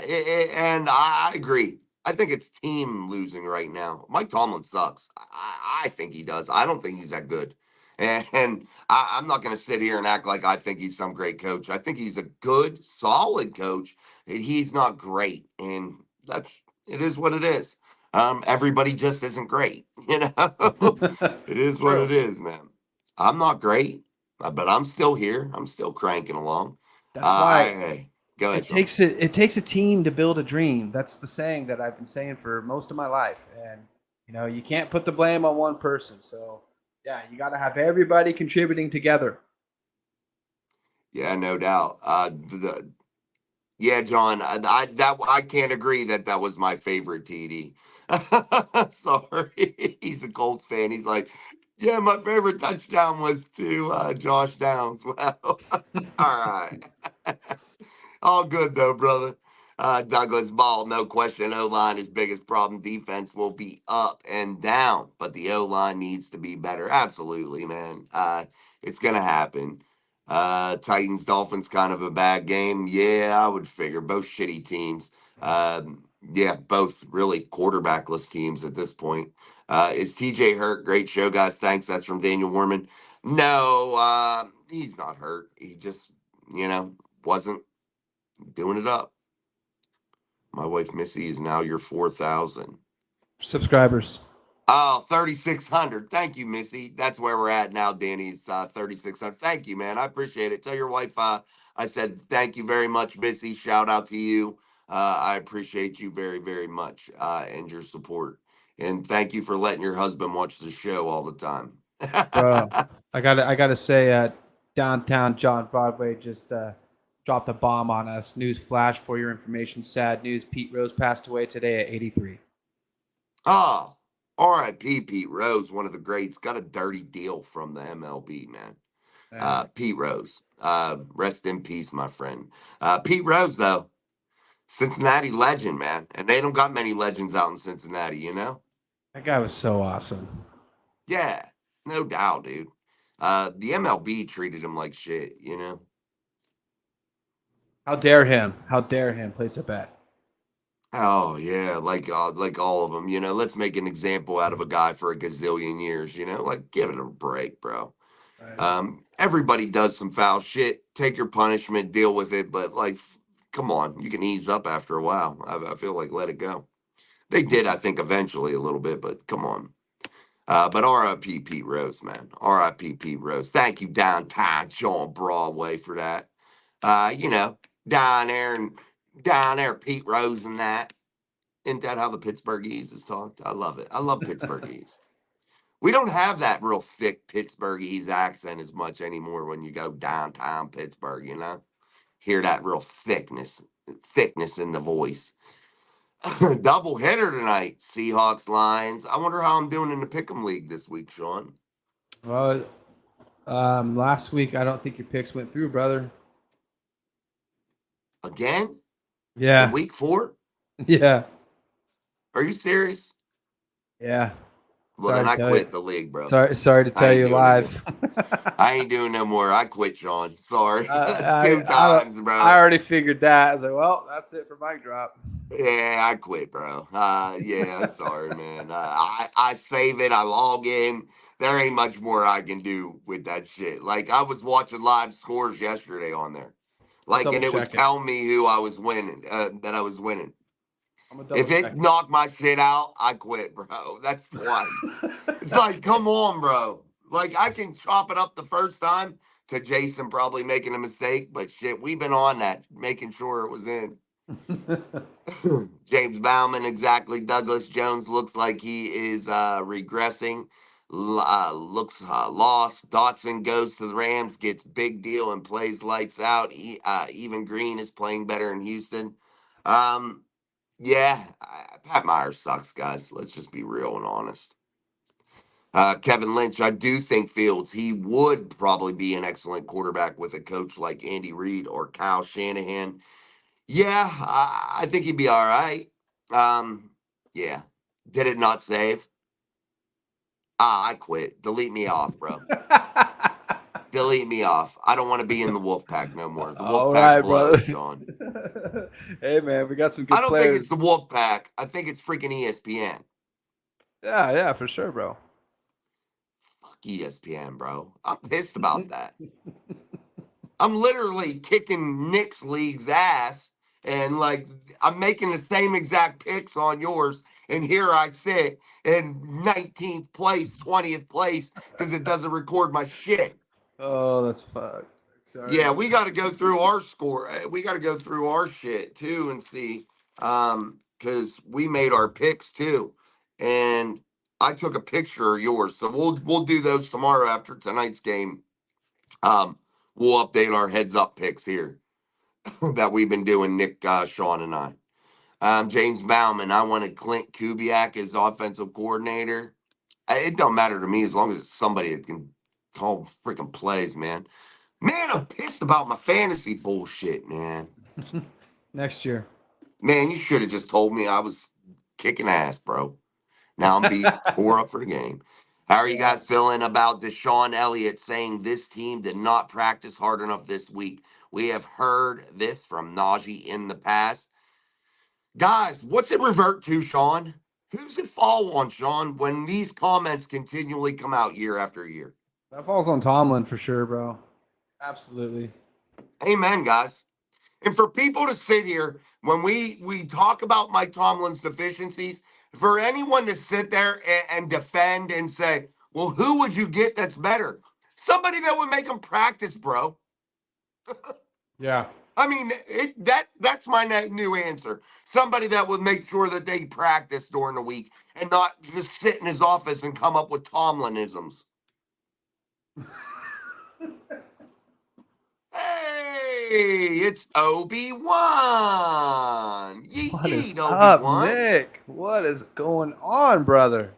and I agree. I think it's team losing right now. Mike Tomlin sucks. I think he does. I don't think he's that good. And I'm not going to sit here and act like I think he's some great coach. I think he's a good, solid coach. He's not great. And that's, it is what it is. Everybody just isn't great. You know, it It's is what true. it is, man. I'm not great, but I'm still here. I'm still cranking along. That's why Go ahead, it Sean. takes a team to build a dream. That's the saying that I've been saying for most of my life. And you can't put the blame on one person. So yeah, you got to have everybody contributing together. Yeah, no doubt. Yeah, John, I can't agree that that was my favorite TD. Sorry, he's a Colts fan. He's like, yeah, my favorite touchdown was to Josh Downs. Well, all right. All good though, brother. Douglas Ball, no question. O line, his biggest problem. Defense will be up and down, but the O line needs to be better. Absolutely, man. It's gonna happen. Titans Dolphins, kind of a bad game. Yeah, I would figure both shitty teams. Yeah, both really quarterbackless teams at this point. Is TJ hurt? Great show, guys. Thanks. That's from Daniel Warman. No, he's not hurt. He just, wasn't doing it up. My wife Missy is now your 4,000. Subscribers. Oh, 3,600. Thank you, Missy. That's where we're at now, Danny's 3,600. Thank you, man. I appreciate it. Tell your wife I said thank you very much, Missy. Shout out to you. I appreciate you very, very much and your support. And thank you for letting your husband watch the show all the time. Bro, I gotta say, downtown John Broadway just dropped a bomb on us. News flash for your information. Sad news: Pete Rose passed away today at 83. Oh, R.I.P. Pete Rose, one of the greats. Got a dirty deal from the MLB, man. Pete Rose. Rest in peace, my friend. Pete Rose, though, Cincinnati legend, man. And they don't got many legends out in Cincinnati, you know? That guy was so awesome. Yeah, no doubt, dude. The MLB treated him like shit, you know? How dare him? How dare him place a bet? Oh yeah, like all of them, you know. Let's make an example out of a guy for a gazillion years, you know. Like, give it a break, bro. Right. Everybody does some foul shit. Take your punishment, deal with it. But like, come on, you can ease up after a while. I feel like let it go. They did, I think, eventually a little bit, but come on. But R.I.P. Pete Rose, man. R.I.P. Pete Rose. Thank you, downtown John Broadway, for that. You know, down there and down there, Pete Rose and that. Isn't that how the Pittsburghese is talked? I love it. I love Pittsburghese. We don't have that real thick Pittsburghese accent as much anymore when you go downtown Pittsburgh, you know? Hear that real thickness in the voice. Double hitter tonight, Seahawks Lions. I wonder how I'm doing in the Pick'em League this week, Sean. Well, last week I don't think your picks went through, brother. Again? In Yeah, week 4? yeah, Are you serious? yeah. Well, then Sorry to I tell you. quit the league, bro. Sorry to I tell ain't you doing it no. live. I ain't doing no more. I quit, Sean. Sorry. That's I, 2 I don't. times, I bro. already figured that. I was like, well, that's it for mic drop. Yeah, I quit, bro. Yeah, sorry, man. I save it. I log in. There ain't much more I can do with that shit. Like I was watching live scores yesterday on there, I'm like, double and it was checking. telling me who I was winning, that I was winning. I'm gonna double If it check knocked my shit out, I quit, bro. That's twice. It's like, come on, bro. Like I can chop it up the first time to Jason probably making a mistake, but shit, we've been on that, making sure it was in. it. James Bauman, exactly. Douglas Jones looks like he is regressing. Looks lost. Dotson goes to the Rams, gets big deal and plays lights out. Even Green is playing better in Houston. Um, yeah, Pat Myers sucks, guys. Let's just be real and honest. Kevin Lynch, I do think Fields, he would probably be an excellent quarterback with a coach like Andy Reid or Kyle Shanahan. Yeah, I think he'd be all right. Yeah. Did it not save? I quit. Delete me off, bro. Delete me off. I don't want to be in the wolf pack no more. The wolf All pack right, blows, brother. Sean. Hey, man, we got some I good don't think it's the players. wolf pack. I think it's freaking ESPN. Yeah, yeah, for sure, bro. Fuck ESPN, bro. I'm pissed about that. I'm literally kicking Nick's league's ass, and like I'm making the same exact picks on yours, and here I sit in 19th place, 20th place because it doesn't record my shit. Oh, that's fucked. Sorry. Yeah, we got to go through our score. We got to go through our shit too and see, because we made our picks too, and I took a picture of yours, so we'll do those tomorrow after tonight's game. Um, we'll update our heads up picks here that we've been doing, Nick, Sean, and I. James Bauman, I wanted Clint Kubiak as offensive coordinator. It don't matter to me as long as it's somebody that can call freaking plays, man. Man, I'm pissed about my fantasy bullshit, man. Next year. Man, you should have just told me I was kicking ass, bro. Now I'm be tore up for the game. How are you Yeah. guys feeling about Deshaun Elliott saying this team did not practice hard enough this week? We have heard this from Najee in the past. Guys, what's it revert to, Sean? Who's it fall on, Sean, when these comments continually come out year after year? That falls on Tomlin for sure, bro. Absolutely. Amen, guys. And for people to sit here when we talk about Mike Tomlin's deficiencies, for anyone to sit there and defend and say, "Well, who would you get that's better?" Somebody that would make him practice, bro. Yeah. I mean, that's my new answer. Somebody that would make sure that they practice during the week and not just sit in his office and come up with Tomlinisms. Hey, it's Obi-Wan. Yeet What is yeet, up, Obi-Wan. Nick? What is going on, brother?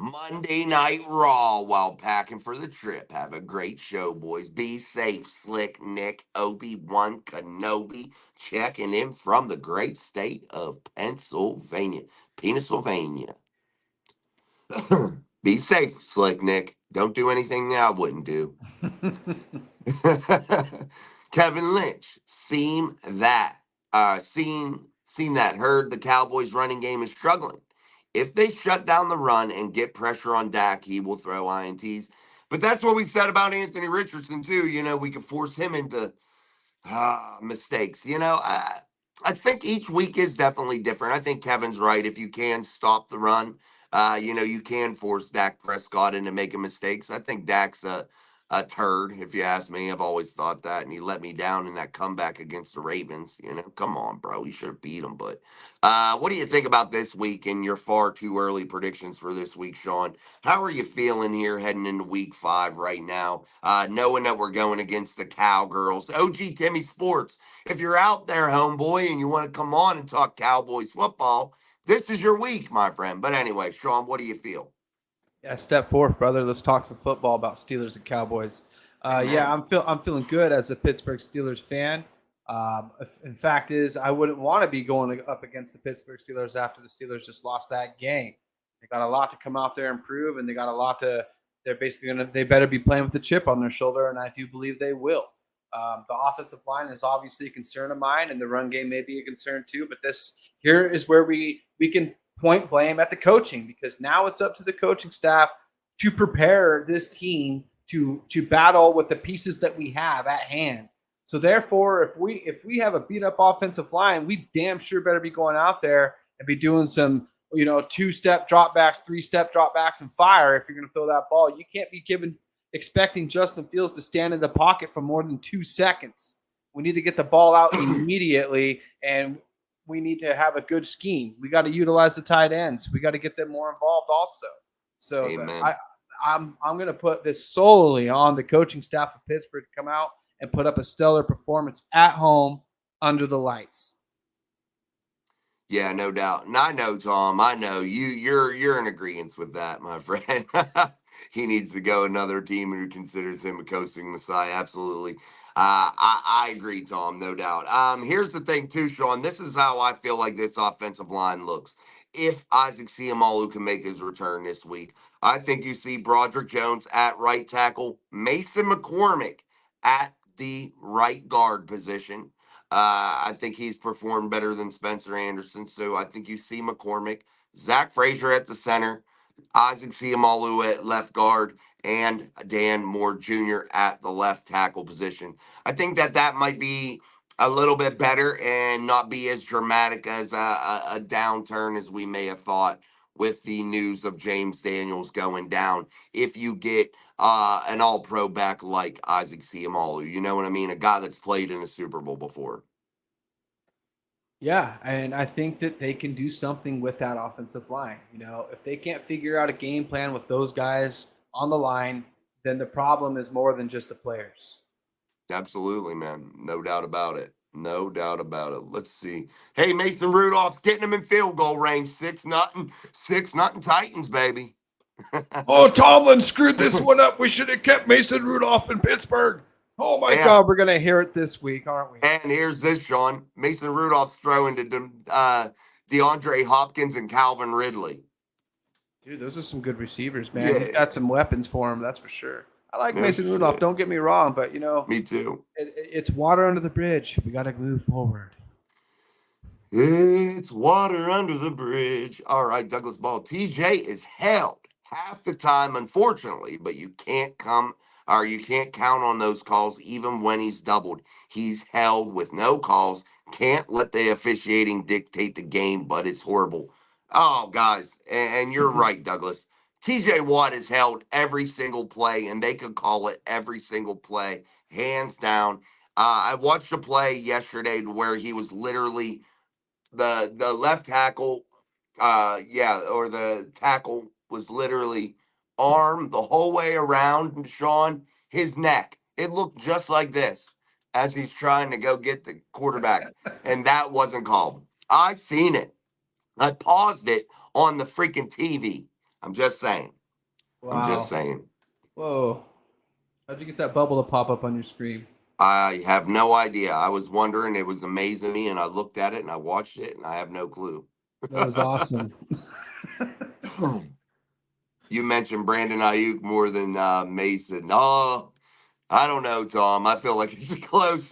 Monday Night Raw while packing for the trip. Have a great show, boys. Be safe, Slick Nick, Obi-Wan Kenobi, checking in from the great state of Pennsylvania. Pennsylvania. Be safe, Slick Nick. Don't do anything I wouldn't do. Kevin Lynch, seen that, heard the Cowboys running game is struggling. If they shut down the run and get pressure on Dak, he will throw INTs. But that's what we said about Anthony Richardson too. We could force him into mistakes. I think each week is definitely different. I think Kevin's right. If you can stop the run, you can force Dak Prescott into making mistakes. I think Dak's a turd, if you ask me. I've always thought that, and he let me down in that comeback against the Ravens. Come on, bro. He should have beat him. But what do you think about this week and your far too early predictions for this week, Sean? How are you feeling here heading into week 5 right now, knowing that we're going against the Cowgirls? OG Timmy Sports, if you're out there, homeboy, and you want to come on and talk Cowboys football, this is your week, my friend. But anyway, Sean, what do you feel? Yeah, step forth, brother. Let's talk some football about Steelers and Cowboys. Yeah, Amen. I'm feeling good as a Pittsburgh Steelers fan. In fact, I wouldn't want to be going up against the Pittsburgh Steelers after the Steelers just lost that game. They got a lot to come out there and prove, and they got a lot to. They're basically gonna. They better be playing with the chip on their shoulder, and I do believe they will. The offensive line is obviously a concern of mine, and the run game may be a concern too. But this here is where we can point blame at the coaching, because now it's up to the coaching staff to prepare this team to battle with the pieces that we have at hand. So therefore, if we have a beat up offensive line, we damn sure better be going out there and be doing some 2-step dropbacks, 3-step dropbacks, and fire. If you're going to throw that ball, you can't be expecting Justin Fields to stand in the pocket for more than 2 seconds. We need to get the ball out immediately, and we need to have a good scheme. We got to utilize the tight ends. We got to get them more involved also. So Amen. I'm going to put this solely on the coaching staff of Pittsburgh to come out and put up a stellar performance at home under the lights. Yeah, no doubt. And I know, Tom, I know you're in agreement with that, my friend. He needs to go another team who considers him a coaching messiah. Absolutely. I agree, Tom, no doubt. Here's the thing, too, Sean. This is how I feel like this offensive line looks. If Isaac Seumalo can make his return this week, I think you see Broderick Jones at right tackle, Mason McCormick at the right guard position. I think he's performed better than Spencer Anderson. So I think you see McCormick, Zach Frazier at the center, Isaac Seumalo at left guard, and Dan Moore Jr. at the left tackle position. I think that might be a little bit better and not be as dramatic as a downturn as we may have thought with the news of James Daniels going down. If you get an all-pro back like Isaac Seumalo, you know what I mean? A guy that's played in a Super Bowl before. Yeah, and I think that they can do something with that offensive line. If they can't figure out a game plan with those guys on the line, then the problem is more than just the players. Absolutely, man. No doubt about it. No doubt about it. Let's see. Hey, Mason Rudolph's getting them in field goal range. 6-0. 6-0 Titans, baby. Oh, Tomlin screwed this one up. We should have kept Mason Rudolph in Pittsburgh. Oh my Yeah. God, we're gonna hear it this week, aren't we? And here's this, Sean. Mason Rudolph's throwing to DeAndre Hopkins and Calvin Ridley. Dude, those are some good receivers, man. He's Yeah. got some weapons for him, that's for sure. I like No Mason Rudolph. shit. Don't get me wrong, but Me too. it's water under the bridge. We got to move forward. It's water under the bridge. All right, Douglas Ball. TJ is held half the time, unfortunately, but you can't count on those calls even when he's doubled. He's held with no calls. Can't let the officiating dictate the game, but it's horrible. Oh, guys, and you're right, Douglas. TJ Watt is held every single play, and they could call it every single play, hands down. I watched a play yesterday where he was literally the left tackle, or the tackle was literally arm the whole way around Sean, his neck. It looked just like this as he's trying to go get the quarterback, and that wasn't called. I seen it. I paused it on the freaking TV. I'm just saying. I'm just Wow. saying. Whoa. How'd you get that bubble to pop up on your screen? I have no idea. I was wondering. It was amazing me, and I looked at it and I watched it, and I have no clue. That was awesome. You mentioned Brandon Ayuk more than Mason. Oh, I don't know, Tom. I feel like it's a close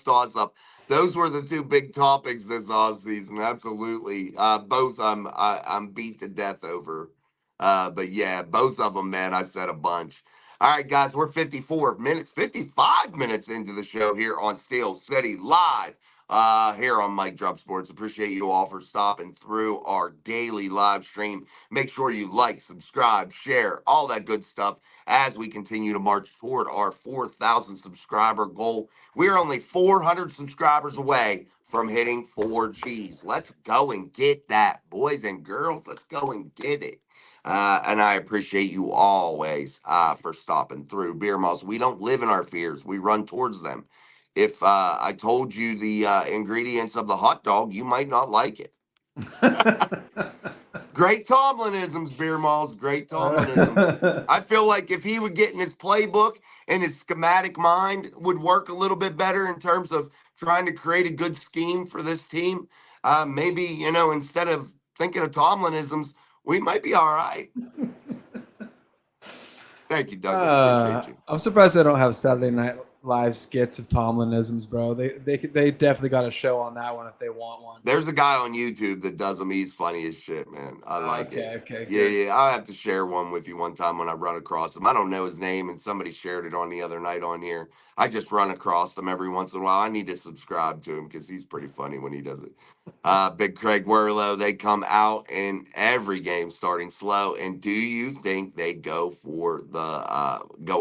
toss up. Those were the two big topics this offseason. Absolutely, both I'm beat to death over. But yeah, both of them, man. I said a bunch. All right, guys, we're 54 minutes, 55 minutes into the show here on Steel City Live. Here on Mike Drop Sports. Appreciate you all for stopping through our daily live stream. Make sure you like, subscribe, share, all that good stuff as we continue to march toward our 4,000 subscriber goal. We're only 400 subscribers away from hitting 4Gs. Let's go and get that, boys and girls. Let's go and get it. And I appreciate you always for stopping through. Beer Moss, we don't live in our fears. We run towards them. If I told you the ingredients of the hot dog, you might not like it. Great Tomlinisms, Beer Malls. Great Tomlinisms. I feel like if he would get in his playbook and his schematic mind would work a little bit better in terms of trying to create a good scheme for this team, maybe, instead of thinking of Tomlinisms, we might be all right. Thank you, Douglas. Appreciate you. I'm surprised they don't have Saturday Night Live skits of Tomlinisms, bro. They definitely got a show on that one if they want one. There's a guy on YouTube that does them. He's funny as shit, man. I like it. Okay, Yeah, good. yeah. I'll have to share one with you one time when I run across him. I don't know his name, and somebody shared it on the other night on here. I just run across him every once in a while. I need to subscribe to him because he's pretty funny when he does it. Big Craig Werlow, they come out in every game starting slow. And do you think they go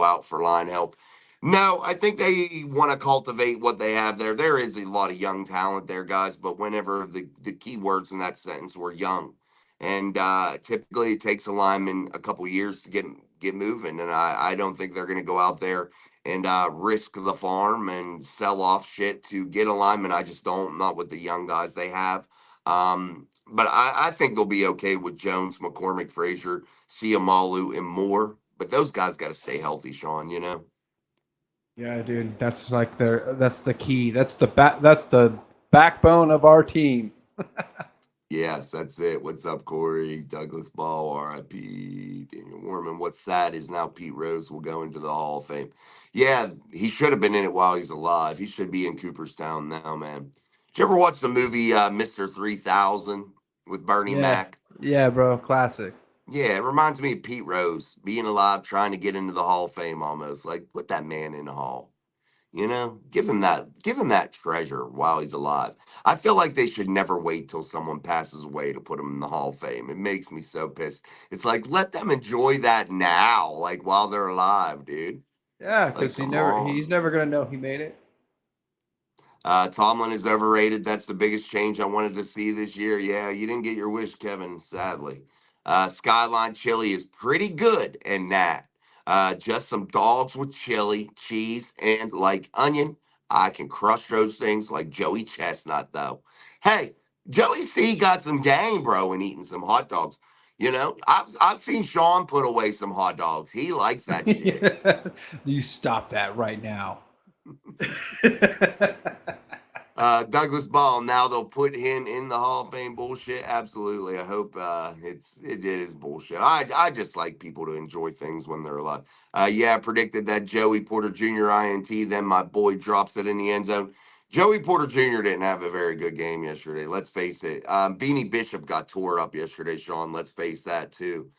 out for line help? No, I think they want to cultivate what they have there. There is a lot of young talent there, guys, but whenever the key words in that sentence were young. And typically it takes a lineman a couple years to get moving. And I don't think they're going to go out there and risk the farm and sell off shit to get a lineman. I just don't, not with the young guys they have. But I think they'll be okay with Jones, McCormick, Frazier, Siamalu, and more. But those guys got to stay healthy, Sean, you know? Yeah, dude, that's the key. That's the backbone of our team. Yes, that's it. What's up, Corey? Douglas Ball, RIP. Daniel Warman. What's sad is now Pete Rose will go into the Hall of Fame. Yeah, he should have been in it while he's alive. He should be in Cooperstown now, man. Did you ever watch the movie Mr. 3000 with Bernie Yeah, Mac? yeah, bro, classic. Yeah, it reminds me of Pete Rose being alive, trying to get into the Hall of Fame almost. Like, put that man in the Hall. Give him that treasure while he's alive. I feel like they should never wait till someone passes away to put him in the Hall of Fame. It makes me so pissed. It's like let them enjoy that now, like while they're alive, dude. Yeah, Like, because come he's on. never gonna know he made it. Tomlin is overrated. That's the biggest change I wanted to see this year. Yeah, you didn't get your wish, Kevin, sadly. Skyline chili is pretty good and that. Just some dogs with chili, cheese, and like onion. I can crush those things like Joey Chestnut, though. Hey, Joey C got some game, bro, in eating some hot dogs. I've seen Sean put away some hot dogs. He likes that shit. You stop that right now. Douglas Ball. Now they'll put him in the Hall of Fame bullshit. Absolutely. I hope it is bullshit. I just like people to enjoy things when they're alive. Yeah, I predicted that Joey Porter Jr. INT. Then my boy drops it in the end zone. Joey Porter Jr. didn't have a very good game yesterday. Let's face it. Beanie Bishop got tore up yesterday, Sean. Let's face that too.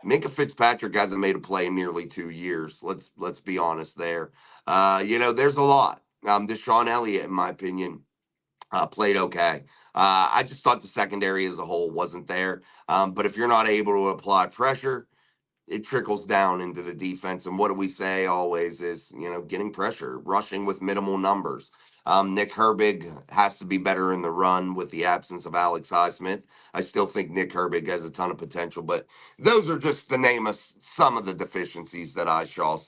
Minka Fitzpatrick hasn't made a play in nearly 2 years. Let's be honest there. There's a lot. Deshaun Elliott, in my opinion, played okay. I just thought the secondary as a whole wasn't there. But if you're not able to apply pressure, it trickles down into the defense. And what do we say always is, getting pressure, rushing with minimal numbers. Nick Herbig has to be better in the run with the absence of Alex Highsmith. I still think Nick Herbig has a ton of potential, but those are just the name of some of the deficiencies that I saw,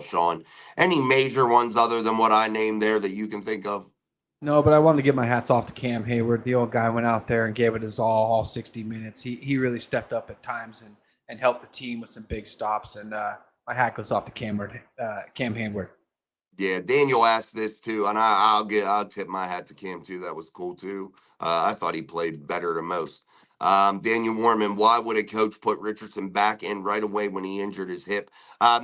Sean. Any major ones other than what I named there that you can think of? No, but I wanted to get my hats off to Cam Hayward. The old guy went out there and gave it his all 60 minutes. He really stepped up at times and helped the team with some big stops. And my hat goes off to Cam Hayward. Yeah, Daniel asked this too, and I'll tip my hat to Cam too. That was cool too. I thought he played better than most. Daniel Warman, why would a coach put Richardson back in right away when he injured his hip?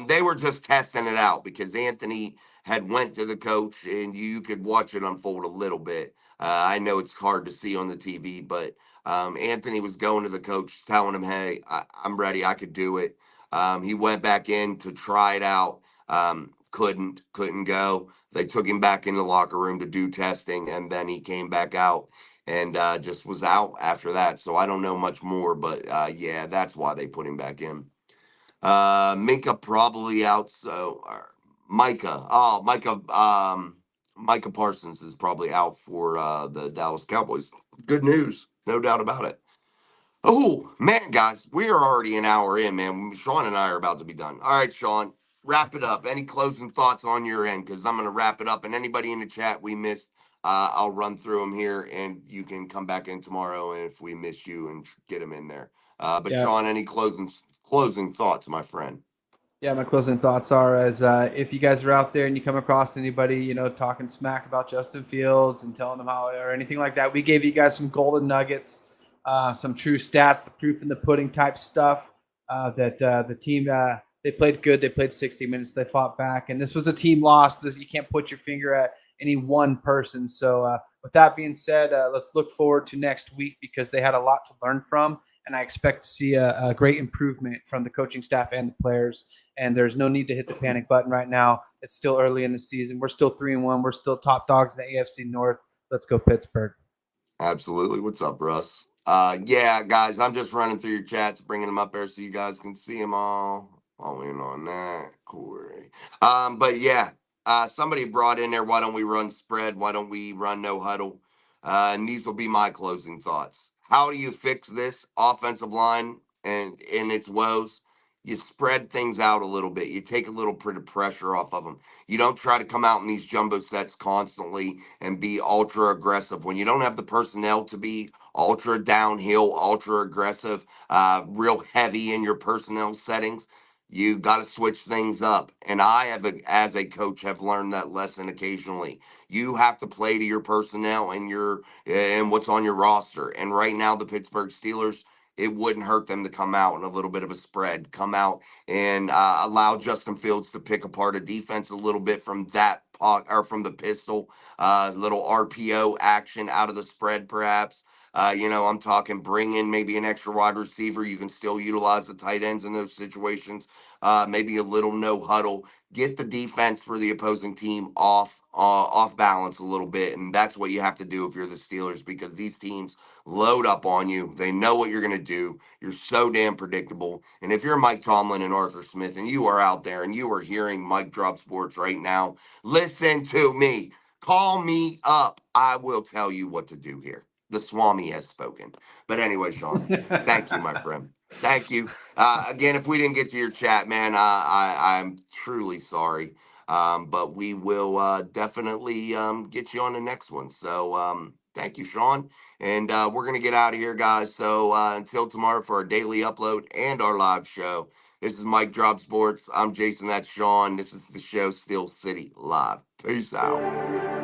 They were just testing it out because Anthony had went to the coach, and you could watch it unfold a little bit. I know it's hard to see on the TV, but Anthony was going to the coach, telling him, "Hey, I'm ready. I could do it." He went back in to try it out. Couldn't go. They took him back in the locker room to do testing, and then he came back out and just was out after that. So I don't know much more, but yeah, that's why they put him back in. Minka probably out. So Micah, Micah Parsons is probably out for the Dallas Cowboys. Good news, no doubt about it. Oh man, guys, we are already an hour in, man. Sean and I are about to be done. All right, Sean, wrap it up. Any closing thoughts on your end? Because I'm going to wrap it up. And anybody in the chat we missed, I'll run through them here, and you can come back in tomorrow if we miss you and get them in there. But Yeah. Sean, any closing thoughts, my friend? Yeah, my closing thoughts are as if you guys are out there and you come across anybody, talking smack about Justin Fields and telling them how or anything like that, we gave you guys some golden nuggets, some true stats, the proof in the pudding type stuff. That the team they played good, they played 60 minutes, they fought back, and this was a team loss. You can't put your finger at any one person. So with that being said, let's look forward to next week because they had a lot to learn from. And I expect to see a great improvement from the coaching staff and the players. And there's no need to hit the panic button right now. It's still early in the season. We're still 3-1. We're still top dogs in the AFC North. Let's go Pittsburgh. Absolutely. What's up, Russ? Yeah, guys, I'm just running through your chats, bringing them up there so you guys can see them all. All in on that, Corey. But yeah, somebody brought in there. Why don't we run spread? Why don't we run no huddle? And these will be my closing thoughts. How do you fix this offensive line and in its woes? You spread things out a little bit. You take a little bit of pressure off of them. You don't try to come out in these jumbo sets constantly and be ultra aggressive when you don't have the personnel to be ultra downhill, ultra aggressive, real heavy in your personnel settings. You got to switch things up. And I have, as a coach, have learned that lesson occasionally. You have to play to your personnel and what's on your roster. And right now, the Pittsburgh Steelers, it wouldn't hurt them to come out in a little bit of a spread, come out and allow Justin Fields to pick apart a defense a little bit from that or from the pistol, little RPO action out of the spread, perhaps. I'm talking bring in maybe an extra wide receiver. You can still utilize the tight ends in those situations. Maybe a little no huddle. Get the defense for the opposing team off balance a little bit, and that's what you have to do if you're the Steelers because these teams load up on you. They know what you're going to do. You're so damn predictable. And if you're Mike Tomlin and Arthur Smith and you are out there and you are hearing Mike Drop Sports right now, listen to me. Call me up. I will tell you what to do here. The Swami has spoken. But anyway, Sean, thank you, my friend. Thank you. Again, if we didn't get to your chat, man, I'm truly sorry. But we will definitely get you on the next one. So thank you, Sean. And we're going to get out of here, guys. So until tomorrow for our daily upload and our live show, this is Mike Drop Sports. I'm Jason. That's Sean. This is the show Steel City Live. Peace out.